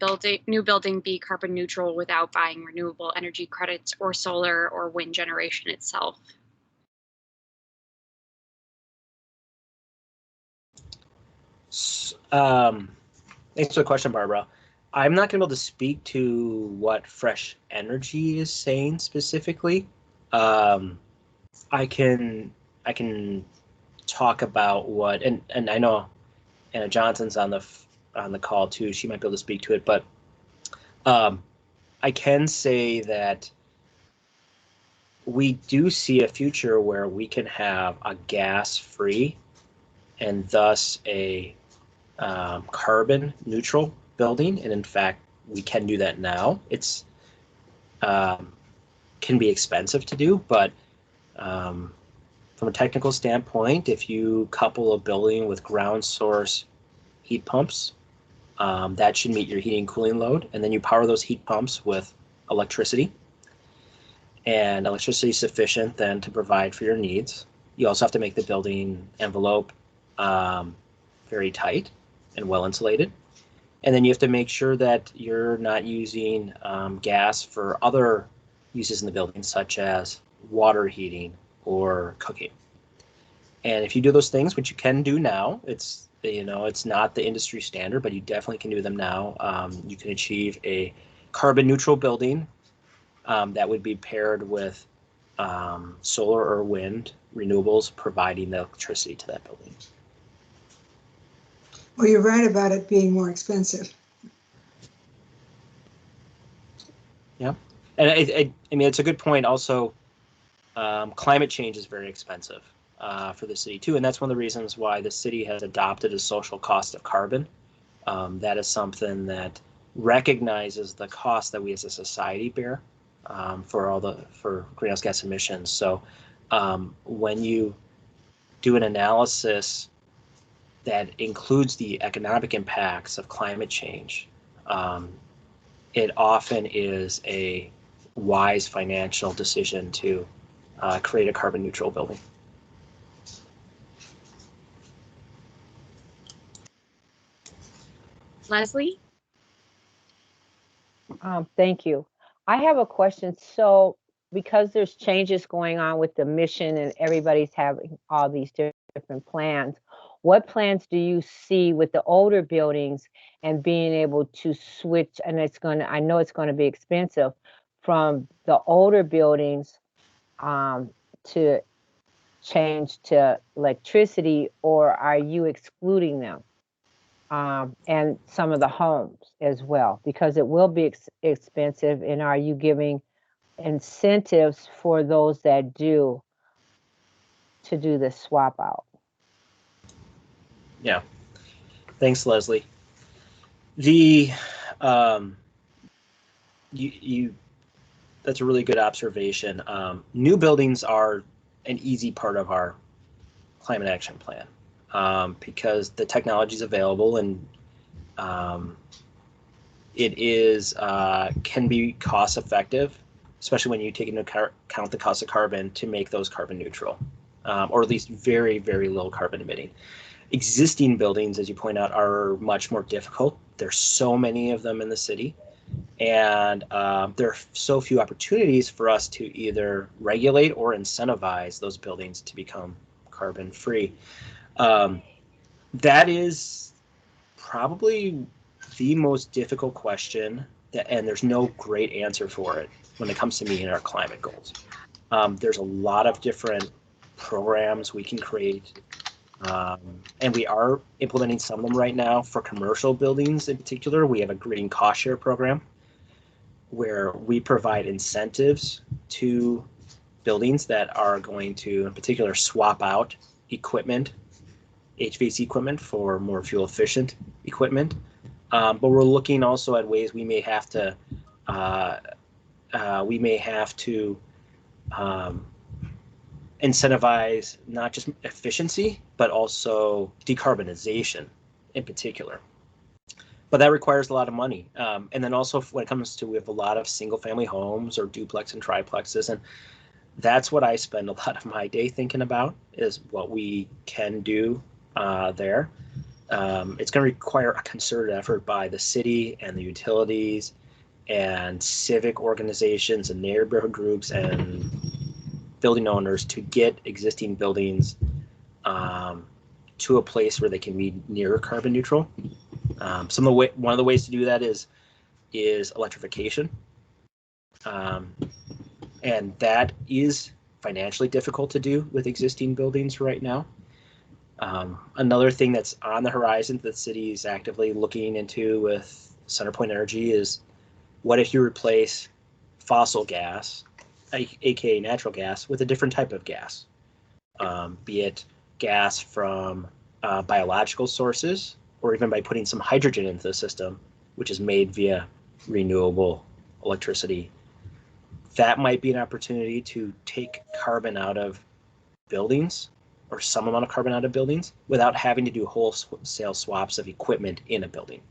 new building be carbon neutral without buying renewable energy credits or solar or wind generation itself? Thanks for the question, Barbara. I'm not going to be able to speak to what Fresh Energy is saying specifically. I can talk about what, and I know Anna Johnson's on the call too. She might be able to speak to it, but I can say that we do see a future where we can have a gas-free and thus a carbon neutral building, and in fact we can do that now. It's can be expensive to do, but from a technical standpoint, if you couple a building with ground source heat pumps, that should meet your heating and cooling load, and then you power those heat pumps with electricity, and electricity is sufficient then to provide for your needs. You also have to make the building envelope very tight and well insulated, and then you have to make sure that you're not using gas for other uses in the building, such as water heating or cooking. And if you do those things, which you can do now, it's You know, it's not the industry standard, but you definitely can do them now. You can achieve a carbon neutral building that would be paired with solar or wind renewables, providing the electricity to that building. Well, you're right about it being more expensive. Yeah, and I mean, it's a good point. Also, climate change is very expensive for the city too, and that's one of the reasons why the city has adopted a social cost of carbon. That is something that recognizes the cost that we as a society bear for greenhouse gas emissions. So when you do an analysis that includes the economic impacts of climate change, it often is a wise financial decision to create a carbon neutral building. Leslie? Thank you. I have a question. So because there's changes going on with the mission and everybody's having all these different plans, what plans do you see with the older buildings and being able to switch? And I know it's going to be expensive, from the older buildings to change to electricity, or are you excluding them? And some of the homes as well, because it will be expensive. And are you giving incentives for those that do to do the swap out? Yeah, thanks, Leslie. The that's a really good observation. New buildings are an easy part of our climate action plan because the technology is available, and it is can be cost effective, especially when you take into account the cost of carbon to make those carbon neutral, or at least very, very low carbon emitting. Existing buildings, as you point out, are much more difficult. There's so many of them in the city, and there are so few opportunities for us to either regulate or incentivize those buildings to become carbon free. That is probably the most difficult question, and there's no great answer for it when it comes to meeting our climate goals. There's a lot of different programs we can create, and we are implementing some of them right now for commercial buildings in particular. We have a green cost share program where we provide incentives to buildings that are going to, in particular, swap out equipment, HVAC equipment, for more fuel efficient equipment. But we're looking also at ways we may have to incentivize not just efficiency, but also decarbonization in particular. But that requires a lot of money. And then also when it comes to, we have a lot of single family homes or duplex and triplexes. And that's what I spend a lot of my day thinking about, is what we can do there. It's going to require a concerted effort by the city and the utilities and civic organizations and neighborhood groups and building owners to get existing buildings to a place where they can be near carbon neutral. One of the ways to do that is electrification, and that is financially difficult to do with existing buildings right now. Another thing that's on the horizon that the city is actively looking into with CenterPoint Energy is, what if you replace fossil gas, aka natural gas, with a different type of gas, be it gas from biological sources, or even by putting some hydrogen into the system, which is made via renewable electricity. That might be an opportunity to take carbon out of buildings, or some amount of carbon out of buildings, without having to do wholesale swaps of equipment in a building.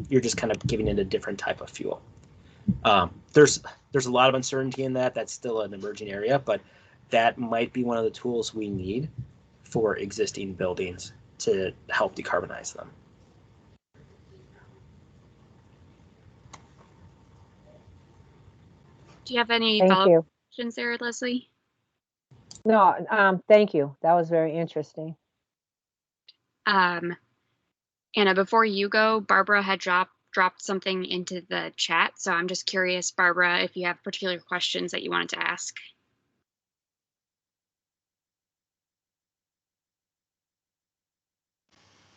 You're just kind of giving it a different type of fuel. There's a lot of uncertainty in that. That's still an emerging area, but that might be one of the tools we need for existing buildings to help decarbonize them. Do you have any Thank follow-up you. questions there, Leslie? No, thank you. That was very interesting. Anna, before you go, Barbara had dropped something into the chat. So I'm just curious, Barbara, if you have particular questions that you wanted to ask.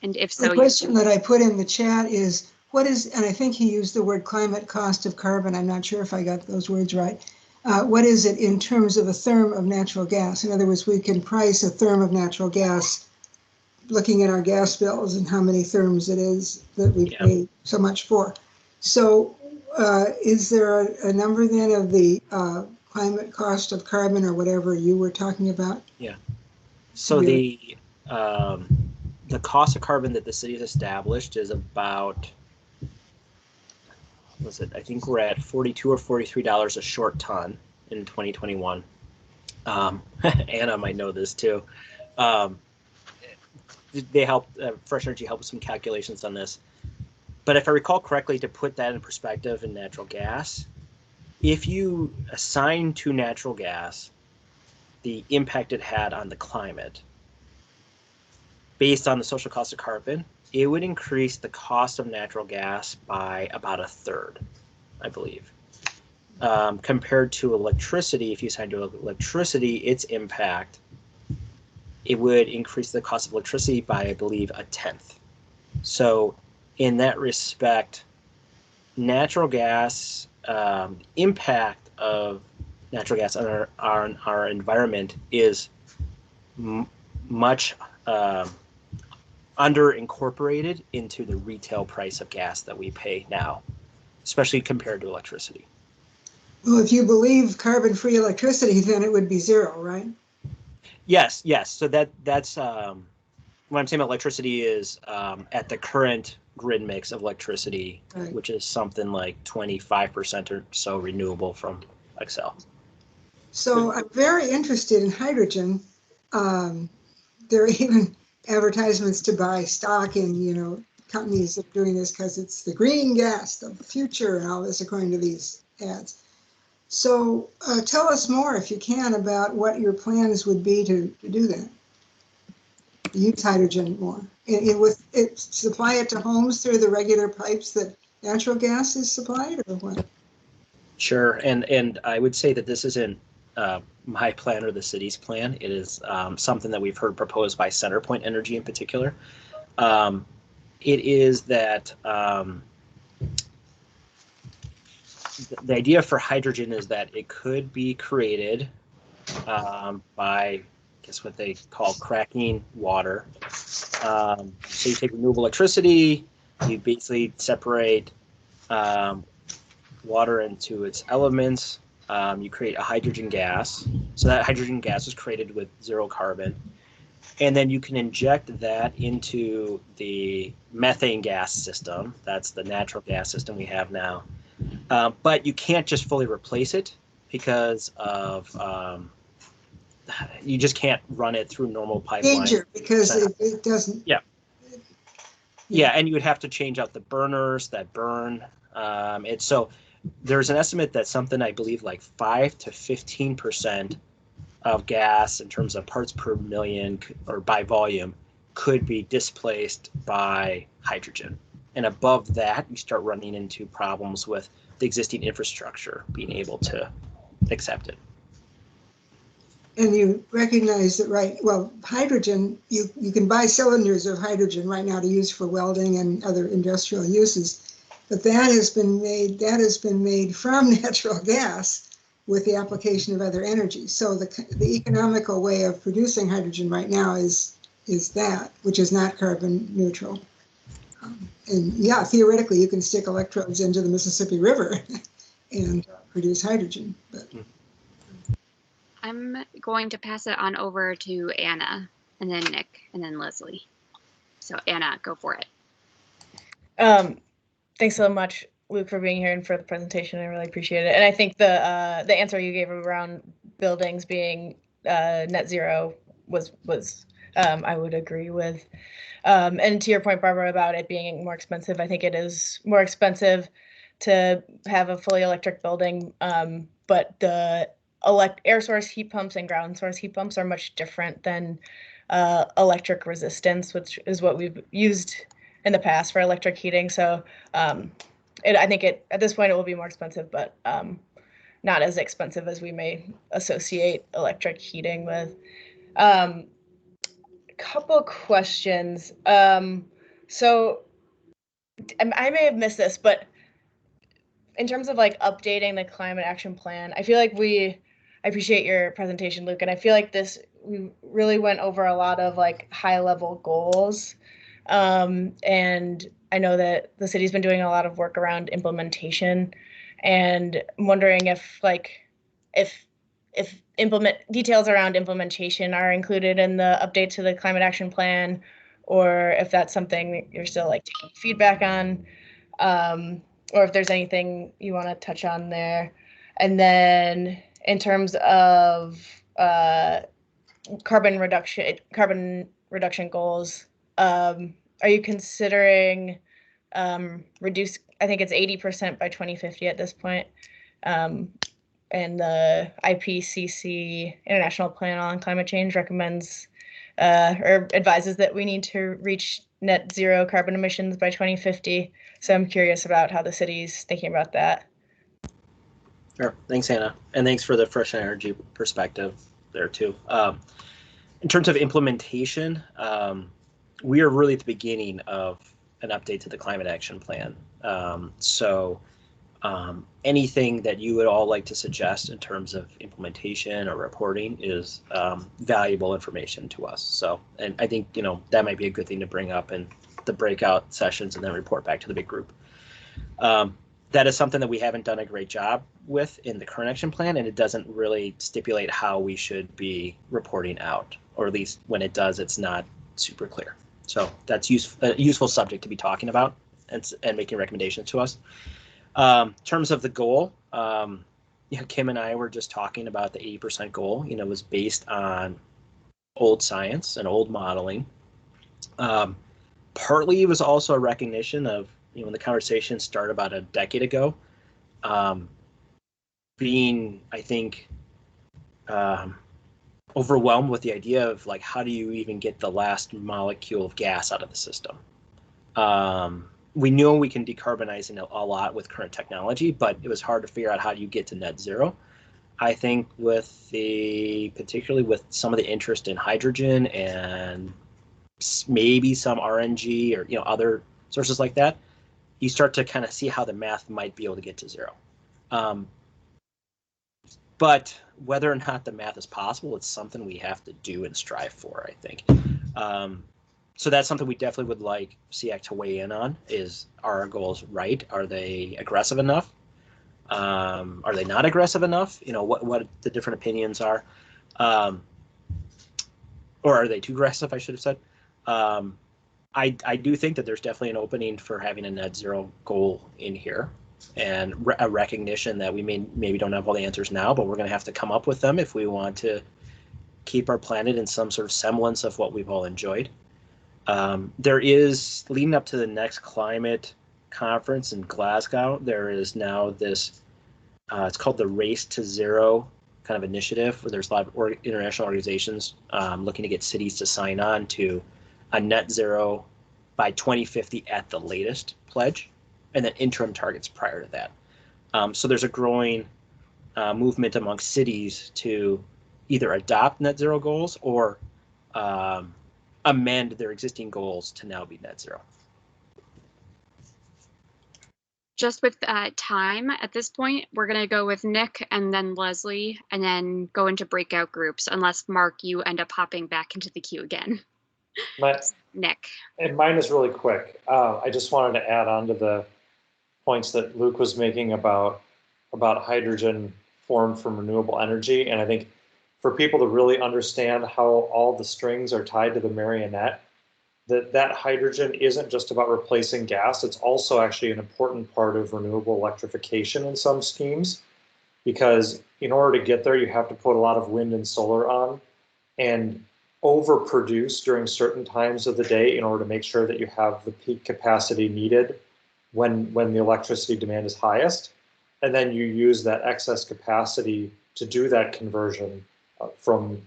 And if so, the question that I put in the chat is, what is, and I think he used the word climate cost of carbon. I'm not sure if I got those words right. What is it in terms of a therm of natural gas? In other words, we can price a therm of natural gas looking at our gas bills and how many therms it is that we pay so much for. So is there a number then of the climate cost of carbon or whatever you were talking about? Yeah. So the cost of carbon that the city has established is about, was it? I think we're at $42 or $43 a short ton in 2021. Anna might know this too. They helped, Fresh Energy helped with some calculations on this. But if I recall correctly, to put that in perspective in natural gas, if you assign to natural gas the impact it had on the climate, based on the social cost of carbon, it would increase the cost of natural gas by about 1/3, I believe. Compared to electricity, if you assign to electricity its impact, it would increase the cost of electricity by, I believe, 1/10. So in that respect, natural gas, impact of natural gas on our environment is much under incorporated into the retail price of gas that we pay now, especially compared to electricity. Well, if you believe carbon-free electricity, then it would be zero, right? Yes. So that's what I'm saying about electricity is at the current grid mix of electricity, right, which is something like 25% or so renewable from Excel. So I'm very interested in hydrogen. There are even advertisements to buy stock in, companies that are doing this because it's the green gas of the future and all this, according to these ads. So tell us more, if you can, about what your plans would be to do that. Use hydrogen more. Supply it to homes through the regular pipes that natural gas is supplied, or what? Sure, and I would say that this isn't my plan or the city's plan. It is something that we've heard proposed by Centerpoint Energy in particular. It is that the idea for hydrogen is that it could be created by, I guess, what they call cracking water. So you take renewable electricity, you basically separate water into its elements. You create a hydrogen gas. So that hydrogen gas is created with zero carbon. And then you can inject that into the methane gas system. That's the natural gas system we have now. But you can't just fully replace it because of you just can't run it through normal pipeline. Danger, because it doesn't. Yeah, and you would have to change out the burners that burn. So there's an estimate that something, I believe, like 5 to 15% of gas in terms of parts per million or by volume could be displaced by hydrogen. And above that, you start running into problems with the existing infrastructure being able to accept it. And you recognize that, right? Well, hydrogen, you can buy cylinders of hydrogen right now to use for welding and other industrial uses, but that has been made from natural gas with the application of other energies. So the economical way of producing hydrogen right now is that, which is not carbon neutral. And yeah, theoretically, you can stick electrodes into the Mississippi River and produce hydrogen. But I'm going to pass it on over to Anna, and then Nick, and then Leslie. So Anna, go for it. Thanks so much, Luke, for being here and for the presentation. I really appreciate it. And I think the answer you gave around buildings being net zero was I would agree with. And to your point, Barbara, about it being more expensive, I think it is more expensive to have a fully electric building, but the air source heat pumps and ground source heat pumps are much different than electric resistance, which is what we've used in the past for electric heating. So I think at this point it will be more expensive, but not as expensive as we may associate electric heating with. Couple questions. So I may have missed this, but in terms of like updating the climate action plan, I feel like I appreciate your presentation, Luke, and I feel like we really went over a lot of like high level goals. And I know that the city's been doing a lot of work around implementation, and I'm wondering if details around implementation are included in the update to the climate action plan, or if that's something that you're still like taking feedback on, or if there's anything you want to touch on there. And then in terms of carbon reduction goals, are you considering reduce? I think it's 80% by 2050 at this point. And the IPCC International Plan on Climate Change recommends or advises that we need to reach net zero carbon emissions by 2050. So I'm curious about how the city's thinking about that. Sure. Thanks, Hannah. And thanks for the fresh energy perspective there too. In terms of implementation, we are really at the beginning of an update to the climate action plan. Anything that you would all like to suggest in terms of implementation or reporting is valuable information to us. So, and I think, that might be a good thing to bring up in the breakout sessions and then report back to the big group. That is something that we haven't done a great job with in the current action plan, and it doesn't really stipulate how we should be reporting out, or at least when it does, it's not super clear. So that's a useful subject to be talking about and making recommendations to us. In terms of the goal, Kim and I were just talking about the 80% goal. It was based on old science and old modeling. Partly it was also a recognition of, when the conversation started about a decade ago, being, I think, overwhelmed with the idea of like, how do you even get the last molecule of gas out of the system? We know we can decarbonize a lot with current technology, but it was hard to figure out how do you get to net zero. I think particularly with some of the interest in hydrogen and maybe some RNG or other sources like that, you start to kind of see how the math might be able to get to zero. But whether or not the math is possible, it's something we have to do and strive for, I think. So that's something we definitely would like SEAC to weigh in on. Are our goals right? Are they aggressive enough? Are they not aggressive enough? What the different opinions are. Or are they too aggressive, I should have said. I do think that there's definitely an opening for having a net zero goal in here, and a recognition that we maybe don't have all the answers now, but we're going to have to come up with them if we want to keep our planet in some sort of semblance of what we've all enjoyed. There is, leading up to the next climate conference in Glasgow, there is now this, it's called the Race to Zero kind of initiative, where there's a lot of international organizations looking to get cities to sign on to a net zero by 2050 at the latest pledge, and then interim targets prior to that. So there's a growing movement among cities to either adopt net zero goals or amend their existing goals to now be net zero. Just with time at this point, we're going to go with Nick and then Leslie, and then go into breakout groups, unless Mark, you end up hopping back into the queue again. Nick. And mine is really quick. I just wanted to add on to the points that Luke was making about hydrogen formed from renewable energy. And I think for people to really understand how all the strings are tied to the marionette, that hydrogen isn't just about replacing gas. It's also actually an important part of renewable electrification in some schemes, because in order to get there, you have to put a lot of wind and solar on and overproduce during certain times of the day in order to make sure that you have the peak capacity needed when the electricity demand is highest. And then you use that excess capacity to do that conversion from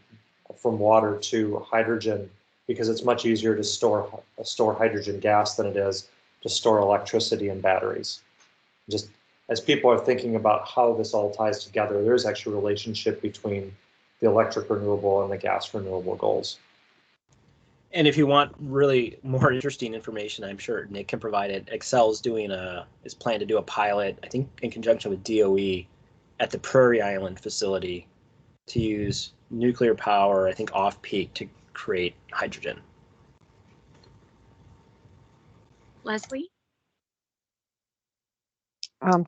water to hydrogen because it's much easier to store hydrogen gas than it is to store electricity and batteries. Just as people are thinking about how this all ties together, there's actually a relationship between the electric renewable and the gas renewable goals. And if you want really more interesting information, I'm sure Nick can provide it. Excel's is planned to do a pilot, I think in conjunction with DOE, at the Prairie Island facility to use nuclear power, I think off-peak, to create hydrogen. Leslie?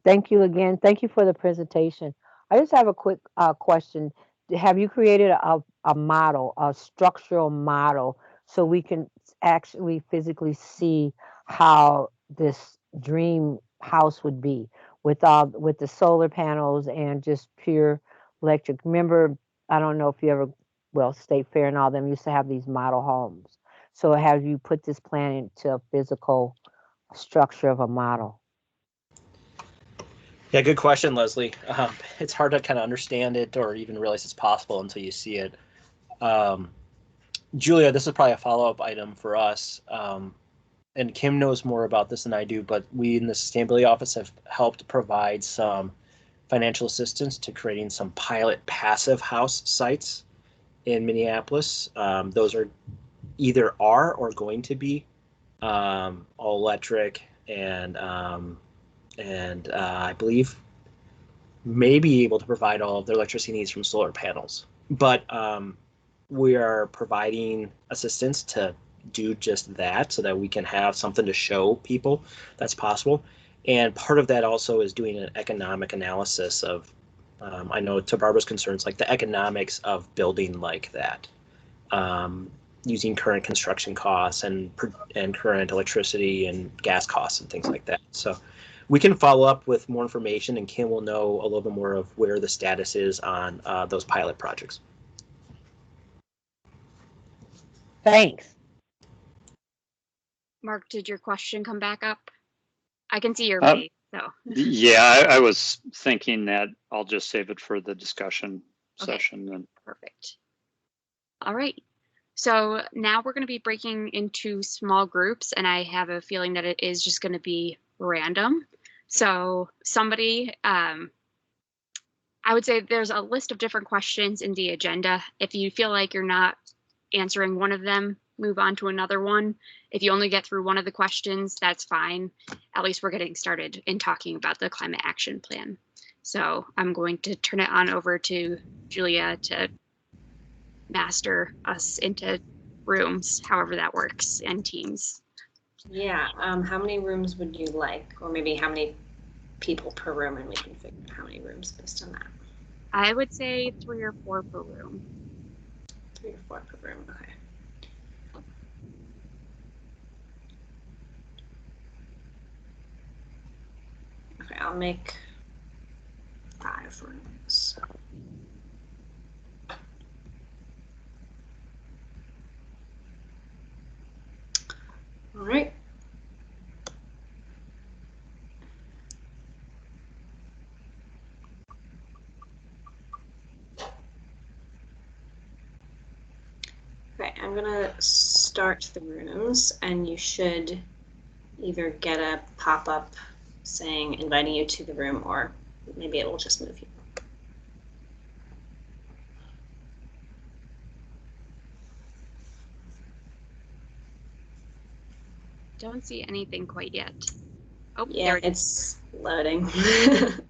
Thank you again. Thank you for the presentation. I just have a quick question. Have you created a model, a structural model, so we can actually physically see how this dream house would be with the solar panels and just pure electric? Remember, I don't know if you ever, well, State Fair and all them used to have these model homes. So have you put this plan into a physical structure of a model? Yeah, good question, Leslie. It's hard to kind of understand it or even realize it's possible until you see it. Julia, this is probably a follow-up item for us. And Kim knows more about this than I do, but we in the Sustainability Office have helped provide some financial assistance to creating some pilot passive house sites in Minneapolis. Those are either are or going to be all electric and I believe may be able to provide all of their electricity needs from solar panels. But we are providing assistance to do just that so that we can have something to show people that's possible. And part of that also is doing an economic analysis of, I know to Barbara's concerns, like the economics of building like that, using current construction costs and current electricity and gas costs and things like that. So we can follow up with more information, and Kim will know a little bit more of where the status is on those pilot projects. Thanks. Mark, did your question come back up? I can see your face, so. Yeah, I was thinking that I'll just save it for the discussion session. Then. Perfect. All right. So now we're going to be breaking into small groups, and I have a feeling that it is just going to be random. So somebody, I would say there's a list of different questions in the agenda. If you feel like you're not answering one of them, move on to another one. If you only get through one of the questions, that's fine. At least we're getting started in talking about the climate action plan. So I'm going to turn it on over to Julia to master us into rooms, however that works, and teams. Yeah, how many rooms would you like? Or maybe how many people per room, and we can figure out how many rooms based on that. I would say 3 or 4 per room. 3 or 4 per room, okay. Okay, I'll make 5 rooms. All right. Okay, I'm gonna start the rooms, and you should either get a pop-up saying inviting you to the room, or maybe it will just move you. Don't see anything quite yet. Oh, yeah, there it's loading. Taking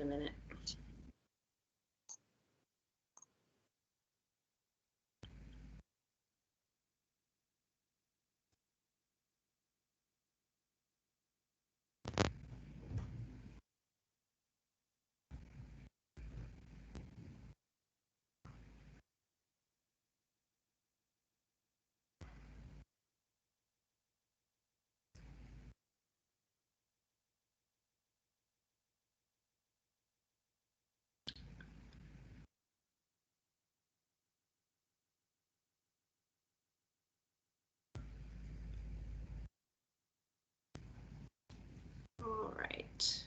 a minute. All right.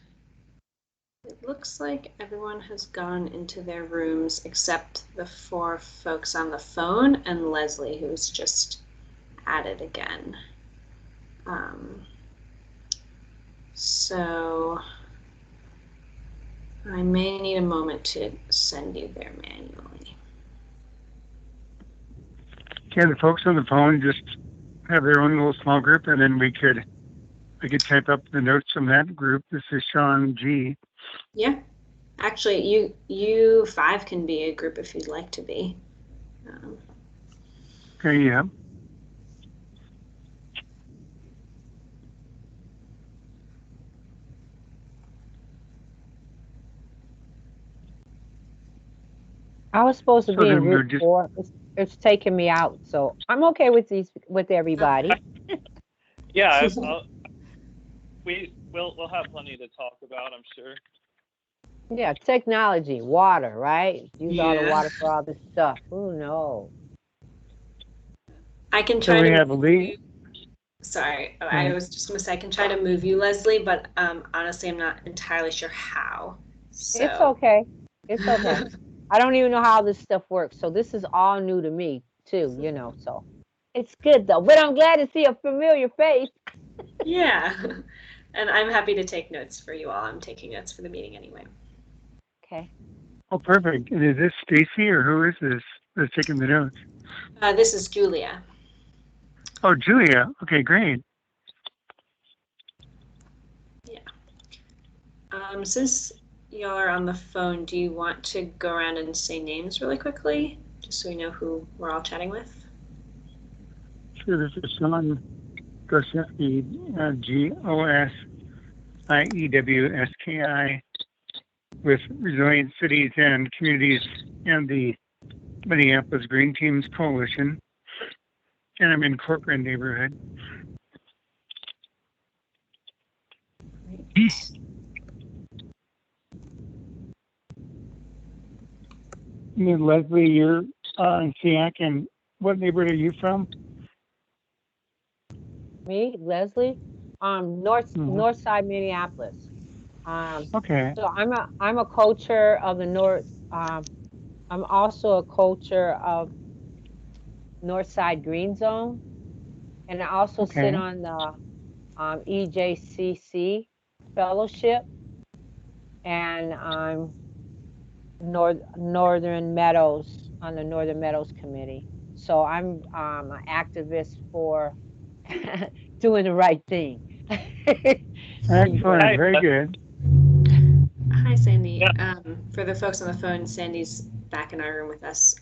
It looks like everyone has gone into their rooms except the 4 folks on the phone and Leslie, who's just added again. So I may need a moment to send you there manually. Okay, the folks on the phone just have their own little small group, and then we could type up the notes from that group. This is Sean G. Yeah, actually, you 5 can be a group if you'd like to be. Okay, yeah. I was supposed to So be in then we're group just 4. It's taking me out, so I'm okay with everybody. Yeah, we'll have plenty to talk about, I'm sure. Yeah, technology, water, right? Use all the Yeah. water for all this stuff. Who knows? I can so try we to have move Lee. you. Sorry, I Right. was just going to say I can try to move you, Leslie, but honestly, I'm not entirely sure how. So. It's okay. It's okay. I don't even know how this stuff works, so this is all new to me too, so it's good though. But I'm glad to see a familiar face. Yeah, and I'm happy to take notes for you all. I'm taking notes for the meeting anyway. Okay. Oh, perfect. And is this Stacy or who is this that's taking the notes? This is Julia. Oh, Julia. Okay, great. Yeah. Since y'all are on the phone, do you want to go around and say names really quickly, just so we know who we're all chatting with? Sure, this is Sean Gosewski, Gosiewski, with Resilient Cities and Communities and the Minneapolis Green Teams Coalition. And I'm in Corcoran neighborhood. And Leslie, you're in SEAC, and what neighborhood are you from? Me, Leslie, north side Minneapolis. Okay. So I'm a coacher of the north. I'm also a coacher of North Side Green Zone, and I also sit Okay. on the EJCC fellowship, and I'm Northern Meadows on the Northern Meadows committee. So I'm an activist for doing the right thing. Excellent. Very good. Hi, Sandy. For the folks on the phone, Sandy's back in our room with us.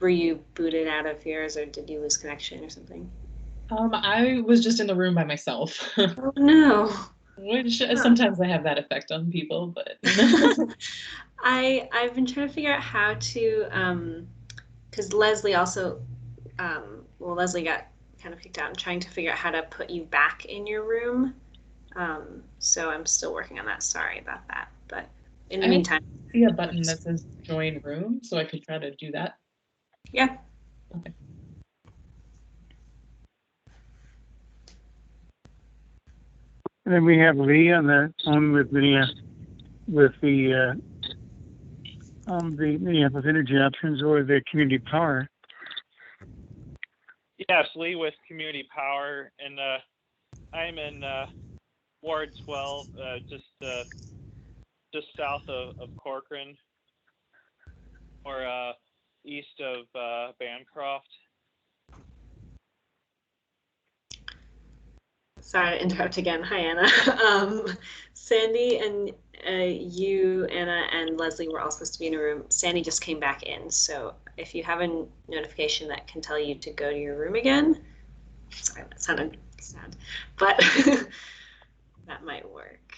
Were you booted out of yours, or did you lose connection or something? I was just in the room by myself. Oh no. Which sometimes I have that effect on people, but I've been trying to figure out how to because Leslie also Leslie got kind of kicked out. I'm trying to figure out how to put you back in your room. So I'm still working on that. Sorry about that. But in the meantime, I see a button that says join room, so I could try to do that. Yeah. Okay. And then we have Lee on the phone with the Minneapolis Energy Options or the Community Power. Yes, Lee with Community Power, and I'm in Ward 12, just south of Corcoran, or east of Bancroft. Sorry to interrupt again. Hi, Anna. Sandy and you, Anna, and Leslie were all supposed to be in a room. Sandy just came back in. So if you have a notification that can tell you to go to your room again, sorry, that sounded sad, but that might work.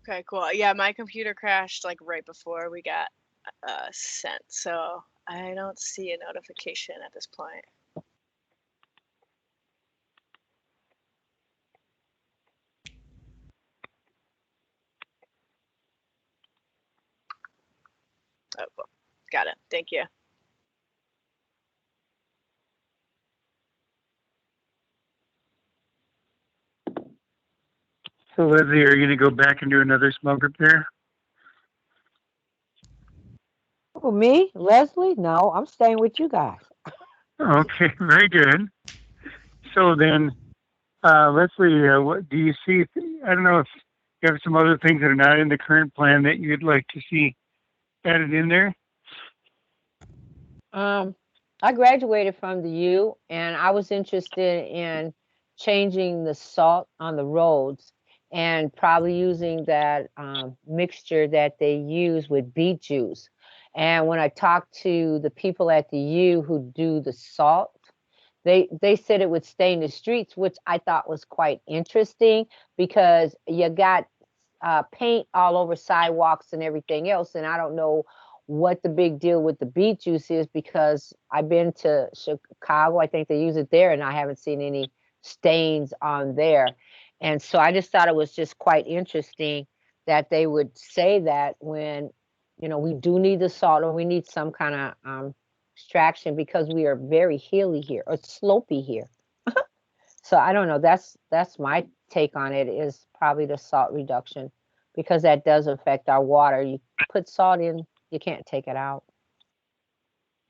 Okay, cool. Yeah, my computer crashed like right before we got sent, so I don't see a notification at this point. Oh, cool. Got it. Thank you. So Leslie, are you going to go back and do another small group there? Oh, me, Leslie? No, I'm staying with you guys. Okay, very good. So then, Leslie, what do you see? I don't know if you have some other things that are not in the current plan that you'd like to see added in there. I graduated from the U, and I was interested in changing the salt on the roads and probably using that mixture that they use with beet juice. And when I talked to the people at the U who do the salt, they said it would stain the streets, which I thought was quite interesting because you got paint all over sidewalks and everything else, and I don't know what the big deal with the beet juice is because I've been to Chicago. I think they use it there, and I haven't seen any stains on there. And so I just thought it was just quite interesting that they would say that when, we do need the salt or we need some kind of extraction because we are very hilly here or slopey here. So I don't know. That's my take on it is probably the salt reduction because that does affect our water. You put salt in, you can't take it out.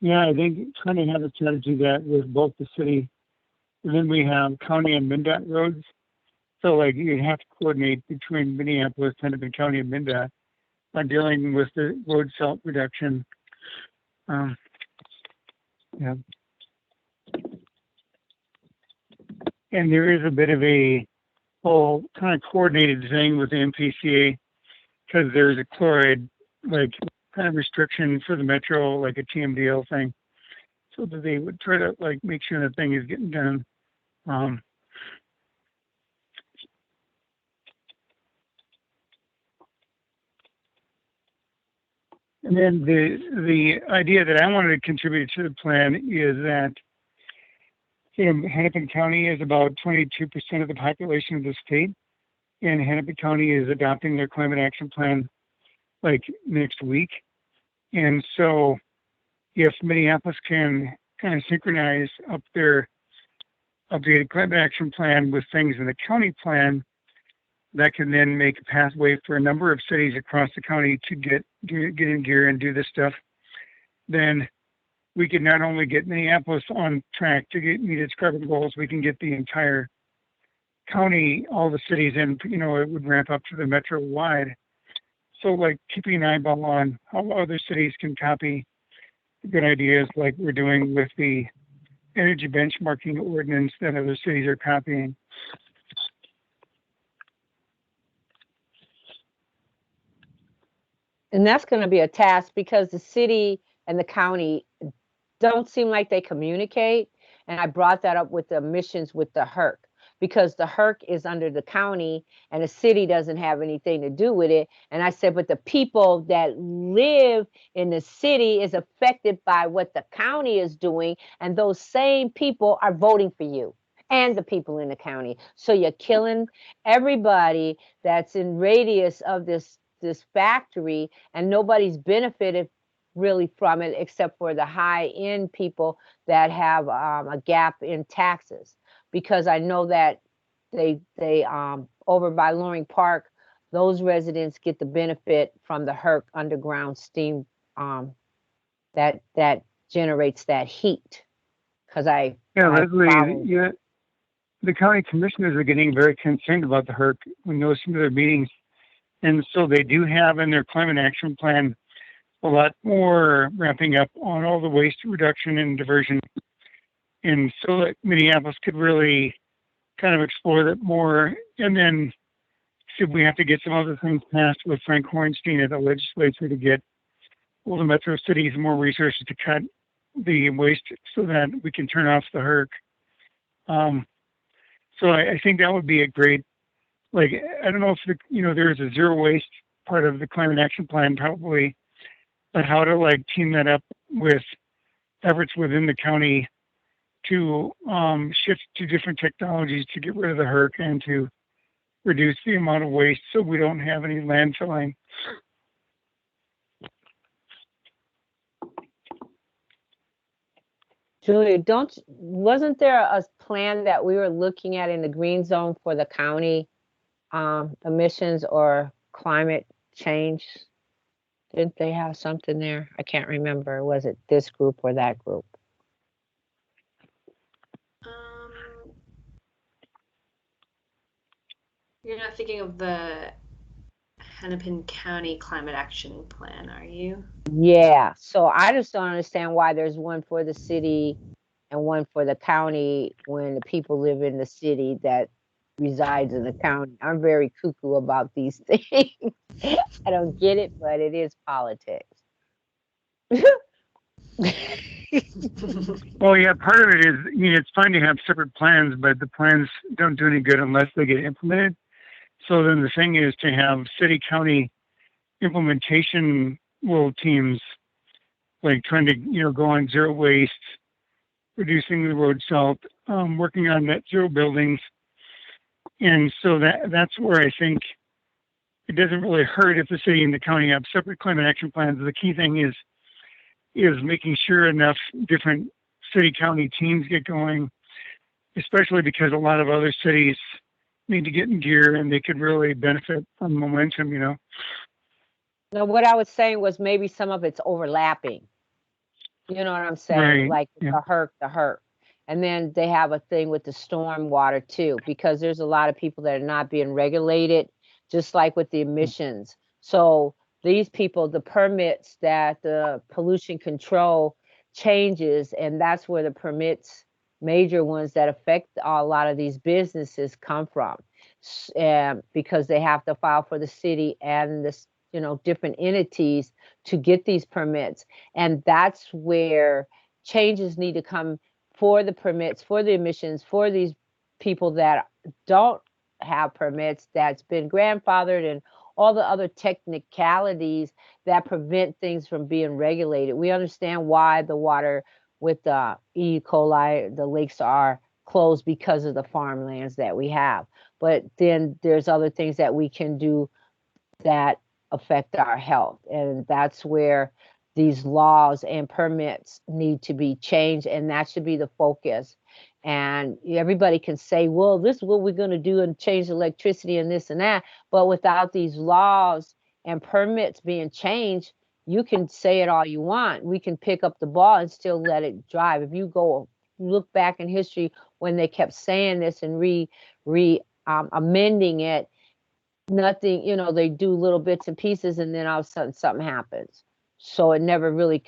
Yeah, I think trying to have a strategy that with both the city and then we have county and MnDOT roads. So like you have to coordinate between Minneapolis, Hennepin County and MnDOT on dealing with the road salt reduction. Yeah. And there is a bit of a whole kind of coordinated thing with the MPCA because there's a chloride like kind of restriction for the metro, like a TMDL thing, so that they would try to like make sure the thing is getting done. And then the idea that I wanted to contribute to the plan is that Hennepin County is about 22% of the population of the state, and Hennepin County is adopting their climate action plan like next week. And so if Minneapolis can kind of synchronize up their updated climate action plan with things in the county plan, that can then make a pathway for a number of cities across the county to get in gear and do this stuff. Then we can not only get Minneapolis on track to meet its carbon goals, we can get the entire county, all the cities, and it would ramp up to the metro wide. So like keeping an eyeball on how other cities can copy good ideas like we're doing with the energy benchmarking ordinance that other cities are copying. And that's going to be a task because the city and the county don't seem like they communicate. And I brought that up with the emissions with the HERC because the HERC is under the county and the city doesn't have anything to do with it. And I said, but the people that live in the city is affected by what the county is doing. And those same people are voting for you and the people in the county. So you're killing everybody that's in radius of this factory, and nobody's benefited really from it except for the high end people that have a gap in taxes, because I know that they over by Loring Park, those residents get the benefit from the HERC underground steam that generates that heat. Because Leslie, the county commissioners are getting very concerned about the HERC when those some of their meetings. And so they do have in their climate action plan a lot more ramping up on all the waste reduction and diversion. And so that Minneapolis could really kind of explore that more. And then see if we have to get some other things passed with Frank Hornstein at the legislature to get all the metro cities more resources to cut the waste so that we can turn off the HERC. So I think that would be a great, like, I don't know if there's a zero waste part of the climate action plan probably, but how to like team that up with efforts within the county to shift to different technologies to get rid of the HERC and to reduce the amount of waste so we don't have any landfilling. Julia, wasn't there a plan that we were looking at in the green zone for the county emissions or climate change? Didn't they have something there? I can't remember. Was it this group or that group? You're not thinking of the Hennepin County Climate Action Plan, are you? Yeah. So I just don't understand why there's one for the city and one for the county when the people live in the city that resides in the county. I'm very cuckoo about these things. I don't get it, but it is politics. Well, yeah, part of it is, I mean, it's fine to have separate plans, but the plans don't do any good unless they get implemented. So then the thing is to have city county implementation teams, like trying to, go on zero waste, reducing the road salt, working on net zero buildings. And so that's where I think it doesn't really hurt if the city and the county have separate climate action plans. The key thing is making sure enough different city county teams get going, especially because a lot of other cities need to get in gear and they could really benefit from momentum, No, what I was saying was maybe some of it's overlapping. You know what I'm saying? Right. Like Yeah. the hurt. And then they have a thing with the storm water too, because there's a lot of people that are not being regulated, just like with the emissions. So these people, the permits that the pollution control changes, and that's where the permits, major ones that affect a lot of these businesses come from, because they have to file for the city and the different entities to get these permits. And that's where changes need to come for the permits, for the emissions, for these people that don't have permits, that's been grandfathered, and all the other technicalities that prevent things from being regulated. We understand why the water with the E. coli, the lakes are closed because of the farmlands that we have. But then there's other things that we can do that affect our health. And that's where these laws and permits need to be changed, and that should be the focus. And everybody can say, well, this is what we're going to do and change electricity and this and that. But without these laws and permits being changed, you can say it all you want. We can pick up the ball and still let it drive. If you go look back in history when they kept saying this and amending it, nothing, they do little bits and pieces, and then all of a sudden something happens. So it never really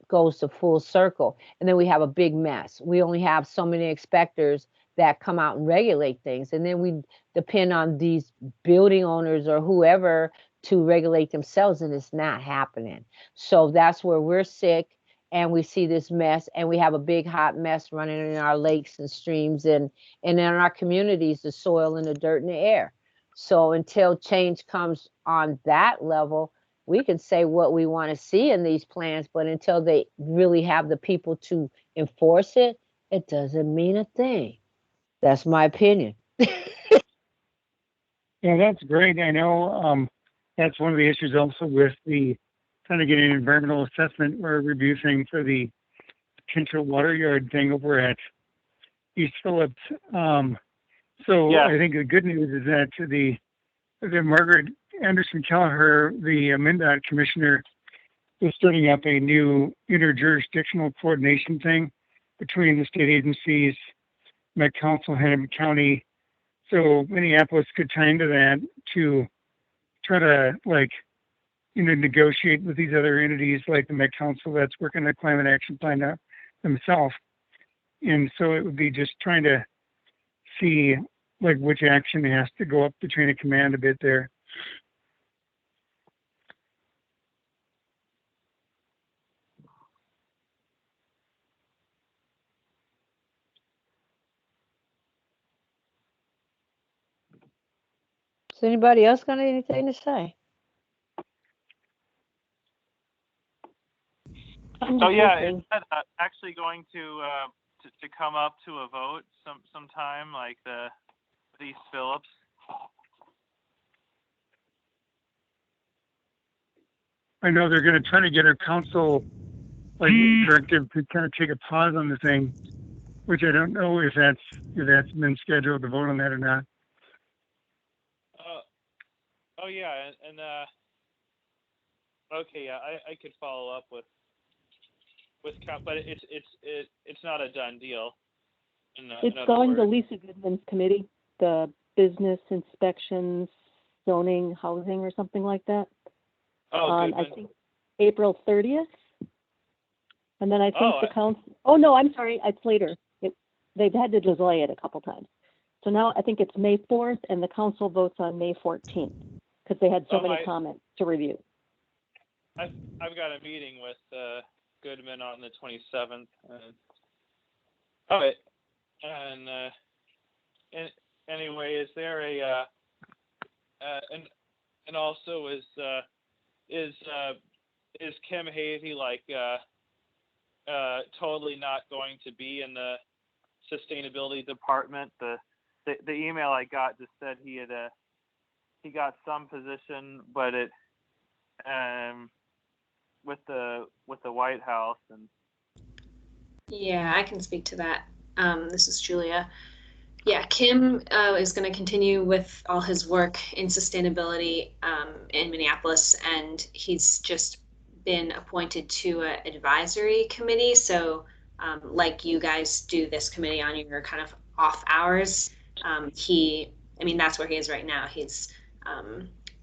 goes to full circle. And then we have a big mess. We only have so many inspectors that come out and regulate things. And then we depend on these building owners or whoever to regulate themselves, and it's not happening. So that's where we're sick, and we see this mess, and we have a big hot mess running in our lakes and streams and in our communities, the soil and the dirt and the air. So until change comes on that level, we can say what we want to see in these plans, but until they really have the people to enforce it, it doesn't mean a thing. That's my opinion. Yeah, that's great. I know that's one of the issues also with the trying to get an environmental assessment or review thing for the potential water yard thing over at East Phillips. So yeah. I think the good news is that the Margaret Anderson Kelleher, the MnDOT commissioner, is starting up a new interjurisdictional coordination thing between the state agencies, Met Council, Hennepin County. So Minneapolis could tie into that to try to negotiate with these other entities like the Met Council that's working on a climate action plan themselves. And so it would be just trying to see which action has to go up the chain of command a bit there. Does anybody else got anything to say? Oh yeah, is that actually going to come up to a vote sometime, like the East Phillips? I know they're going to try to get our council directive to kind of take a pause on the thing, which I don't know if that's been scheduled to vote on that or not. Oh yeah, and Okay, yeah, I could follow up with but it's not a done deal. It's going to Lisa Goodman's committee, the business inspections, zoning, housing, or something like that. On, I think, April 30th. And then I think the council, oh no, I'm sorry, it's later. They've had to delay it a couple times. So now I think it's May 4th and the council votes on May 14th because they had so many comments to review. I've got a meeting with Goodman on the 27th. And anyway, is there a and also is Kim Havey like totally not going to be in the sustainability department? The email I got just said he got some position, but it with the White House. And yeah, I can speak to that. This is Julia. Yeah, Kim is going to continue with all his work in sustainability in Minneapolis, and he's just been appointed to an advisory committee. So like you guys do this committee on your kind of off hours, that's where he is right now. He's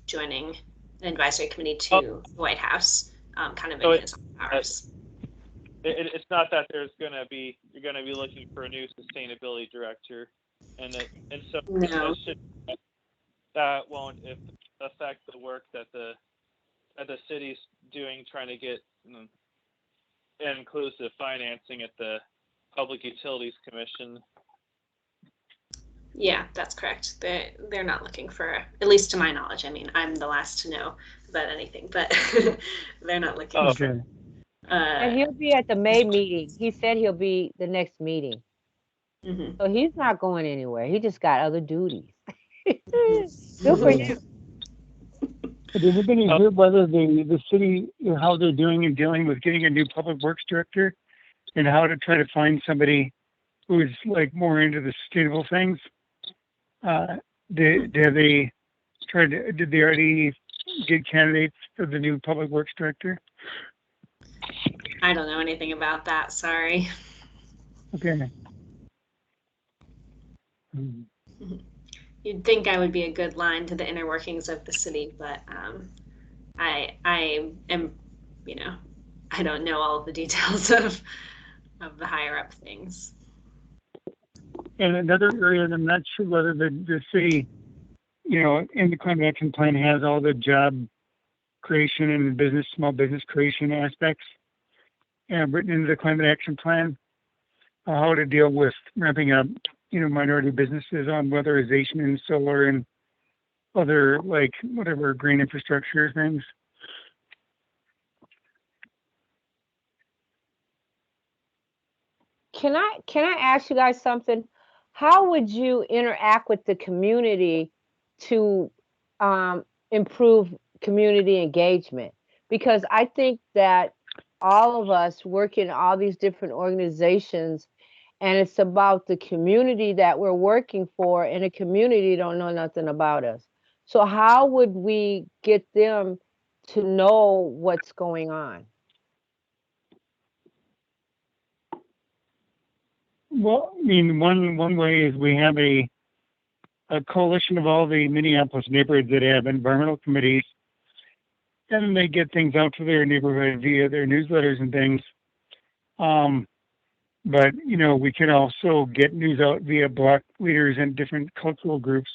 joining an advisory committee to the White House, kind of in his off hours. It's not that you're going to be looking for a new sustainability director, and so no. That won't affect the work that the city's doing, trying to get inclusive financing at the Public Utilities Commission. Yeah, that's correct. They're not looking for, at least to my knowledge. I mean, I'm the last to know about anything, but they're not looking for. And he'll be at the May meeting. He said he'll be the next meeting. Mm-hmm. So he's not going anywhere. He just got other duties. Good for him. Did anybody hear whether the city, how they're doing in dealing with getting a new public works director and how to try to find somebody who's like more into the sustainable things? Did they already get candidates for the new public works director? I don't know anything about that. Sorry. Okay. You'd think I would be a good line to the inner workings of the city, but I am, I don't know all of the details of the higher up things. And another area that I'm not sure whether the city, in the climate action plan has all the job creation and small business creation aspects written into the climate action plan, how to deal with ramping up, minority businesses on weatherization and solar and other whatever green infrastructure things. Can I ask you guys something? How would you interact with the community to improve community engagement? Because I think that all of us work in all these different organizations, and it's about the community that we're working for, and the community don't know nothing about us. So how would we get them to know what's going on? Well, I mean, one way is we have a coalition of all the Minneapolis neighborhoods that have environmental committees, and they get things out to their neighborhood via their newsletters and things. But, we can also get news out via block leaders and different cultural groups.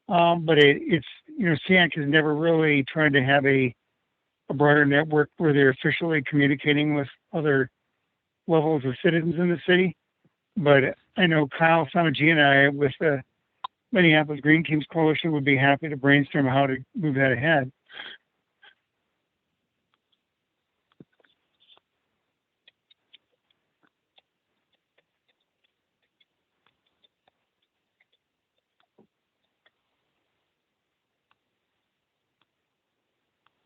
But it's SEAC has never really tried to have a broader network where they're officially communicating with other levels of citizens in the city. But I know Kyle Samaji and I, with the Minneapolis Green Teams Coalition, would be happy to brainstorm how to move that ahead.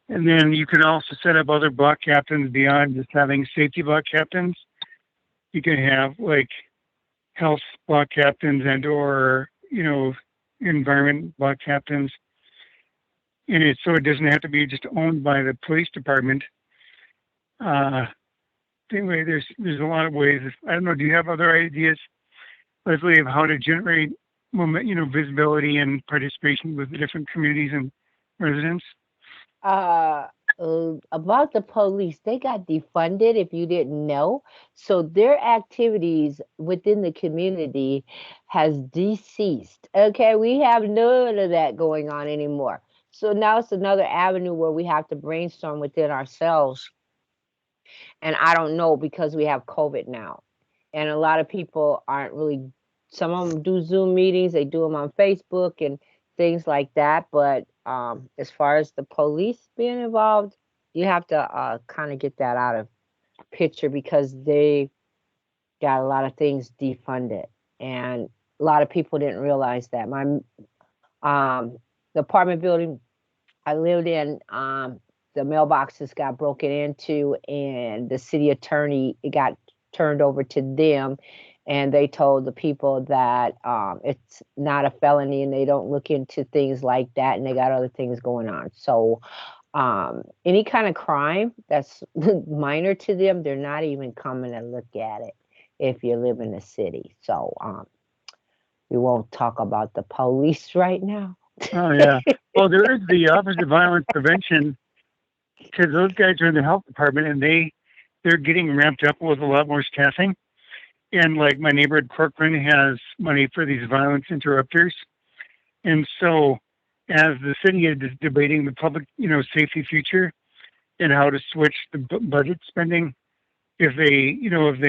And then you can also set up other block captains beyond just having safety block captains. You can have health block captains and or, environment block captains. so it doesn't have to be just owned by the police department. Anyway, there's a lot of ways. I don't know. Do you have other ideas, Leslie, of how to generate visibility and participation with the different communities and residents? About the police, they got defunded if you didn't know. So their activities within the community has deceased. Okay, we have none of that going on anymore. So now it's another avenue where we have to brainstorm within ourselves. And I don't know because we have COVID now. And a lot of people aren't really, some of them do Zoom meetings, they do them on Facebook and things like that. But as far as the police being involved, you have to kind of get that out of picture because they got a lot of things defunded. And a lot of people didn't realize that. My the apartment building I lived in, the mailboxes got broken into and the city attorney, it got turned over to them. And they told the people that it's not a felony and they don't look into things like that. And they got other things going on. So any kind of crime that's minor to them, they're not even coming to look at it if you live in the city. So we won't talk about the police right now. Oh, yeah. Well, there is the Office of Violence Prevention, because those guys are in the health department and they're getting ramped up with a lot more staffing. And like my neighborhood Corcoran has money for these violence interrupters. And so as the city is debating the public, safety future and how to switch the budget spending, if they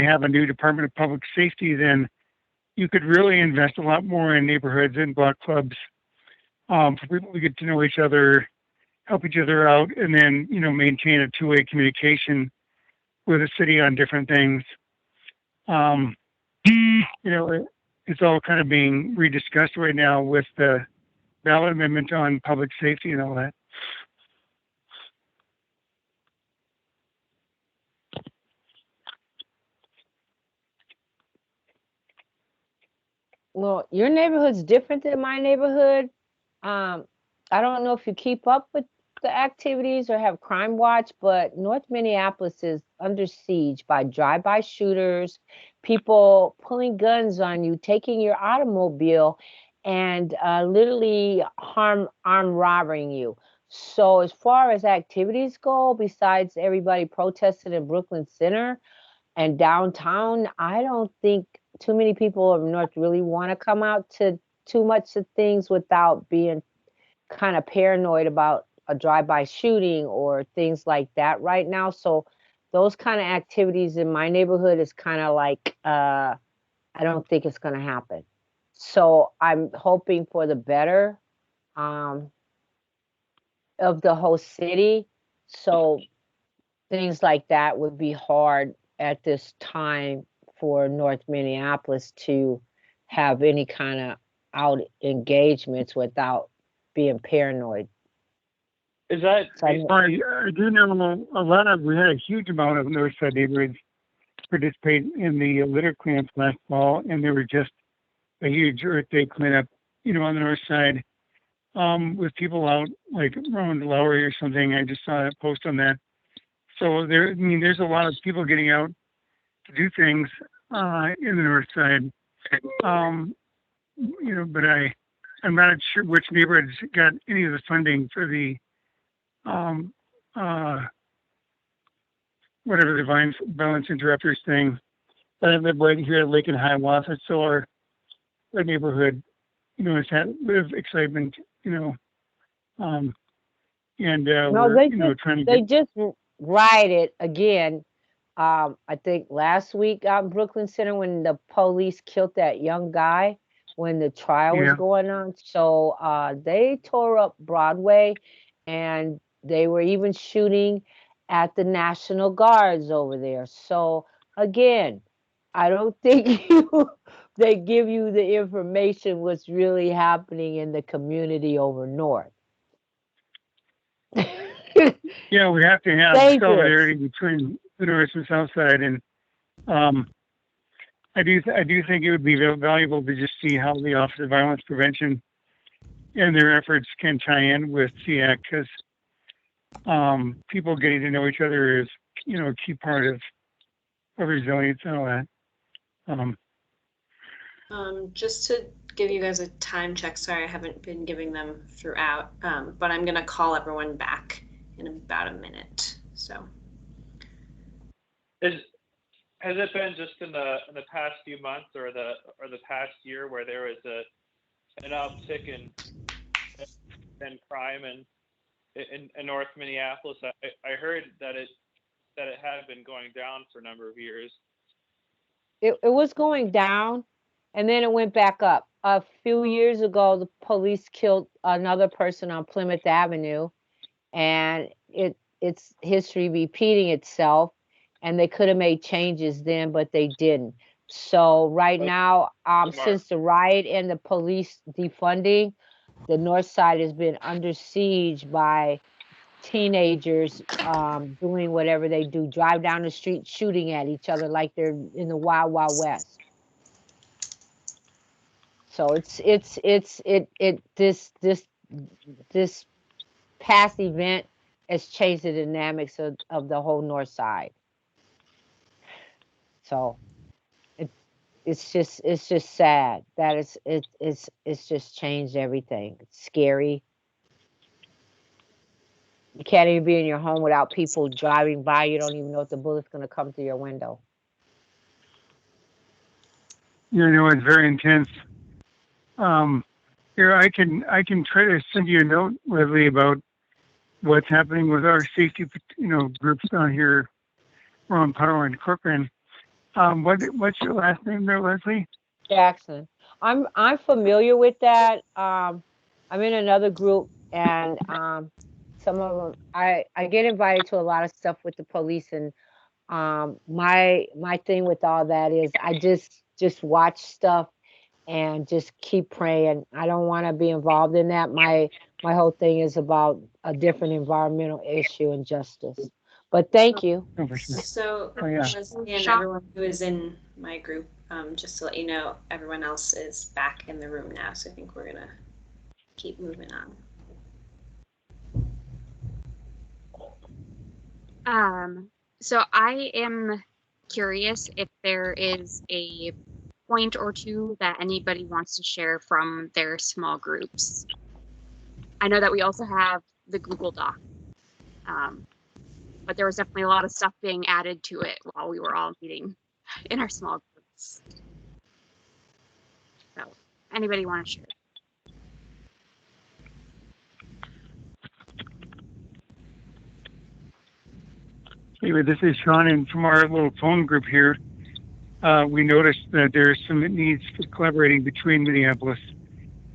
have a new Department of Public Safety, then you could really invest a lot more in neighborhoods and block clubs for people to get to know each other, help each other out, and then, maintain a two-way communication with the city on different things. It's all kind of being rediscussed right now with the ballot amendment on public safety and all that. Well, your neighborhood's different than my neighborhood. I don't know if you keep up with the activities or have crime watch, but North Minneapolis is under siege by drive-by shooters, people pulling guns on you, taking your automobile, and literally armed robbing you. So as far as activities go, besides everybody protesting in Brooklyn Center and downtown, I don't think too many people of North really want to come out to too much of things without being kind of paranoid about a drive-by shooting or things like that right now. So those kind of activities in my neighborhood is kind of like, I don't think it's going to happen. So I'm hoping for the better of the whole city. So things like that would be hard at this time for North Minneapolis to have any kind of out engagements without being paranoid. Is that? I do know we had a huge amount of North Side neighborhoods participate in the litter cleanup last fall, and there was just a huge Earth Day cleanup, on the North Side, with people out like around Lowry or something. I just saw a post on that. So there's a lot of people getting out to do things in the North Side, but I'm not sure which neighborhoods got any of the funding for the whatever the violence interrupters thing. I live right here at Lake and Hiawatha, so our neighborhood, has had a bit of excitement, and No, we're, trying to they just rioted again. I think last week out in Brooklyn Center when the police killed that young guy when the trial was going on. So they tore up Broadway, and they were even shooting at the National Guards over there. So again, I don't think they give you the information what's really happening in the community over north. Yeah, we have to have solidarity between the north and south side, and I do think it would be valuable to just see how the Office of Violence Prevention and their efforts can tie in with SEAC, because people getting to know each other is, a key part of resilience and all that. Just to give you guys a time check, sorry, I haven't been giving them throughout, but I'm gonna call everyone back in about a minute, so. Has it been just in the past few months or the past year where there was an uptick in crime in North Minneapolis? I heard that it had been going down for a number of years. It was going down, and then it went back up. A few years ago, the police killed another person on Plymouth Avenue, and it's history repeating itself, and they could have made changes then, but they didn't. So right now, since the riot and the police defunding, the north side has been under siege by teenagers doing whatever they do, drive down the street shooting at each other like they're in the Wild Wild West. So this past event has changed the dynamics of the whole north side. So it's just sad that it's just changed everything. It's scary. You can't even be in your home without people driving by. You don't even know if the bullet's going to come through your window. It's very intense. Here, I can try to send you a note, Leslie, about what's happening with our safety, groups down here around Power and Corcoran. What's your last name there, Leslie? Jackson. I'm familiar with that. I'm in another group, and some of them I get invited to a lot of stuff with the police, and my thing with all that is I just watch stuff and just keep praying. I don't want to be involved in that. My whole thing is about a different environmental issue and justice. But thank you. So, yeah. Leslie and everyone who is in my group, just to let you know, everyone else is back in the room now. So I think we're gonna keep moving on. So I am curious if there is a point or two that anybody wants to share from their small groups. I know that we also have the Google Doc, but there was definitely a lot of stuff being added to it while we were all meeting in our small groups. So, anybody want to share? Anyway, this is Sean, and from our little phone group here, we noticed that there's some needs for collaborating between Minneapolis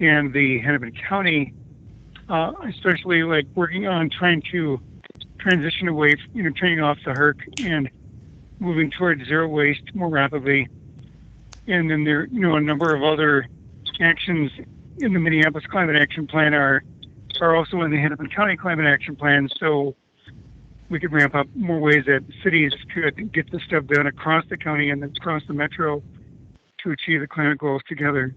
and the Hennepin County, especially like working on trying to transition away, turning off the HERC and moving towards zero waste more rapidly. And then there, a number of other actions in the Minneapolis Climate Action Plan are also in the Hennepin County Climate Action Plan. So we could ramp up more ways that cities could get this stuff done across the county and across the metro to achieve the climate goals together.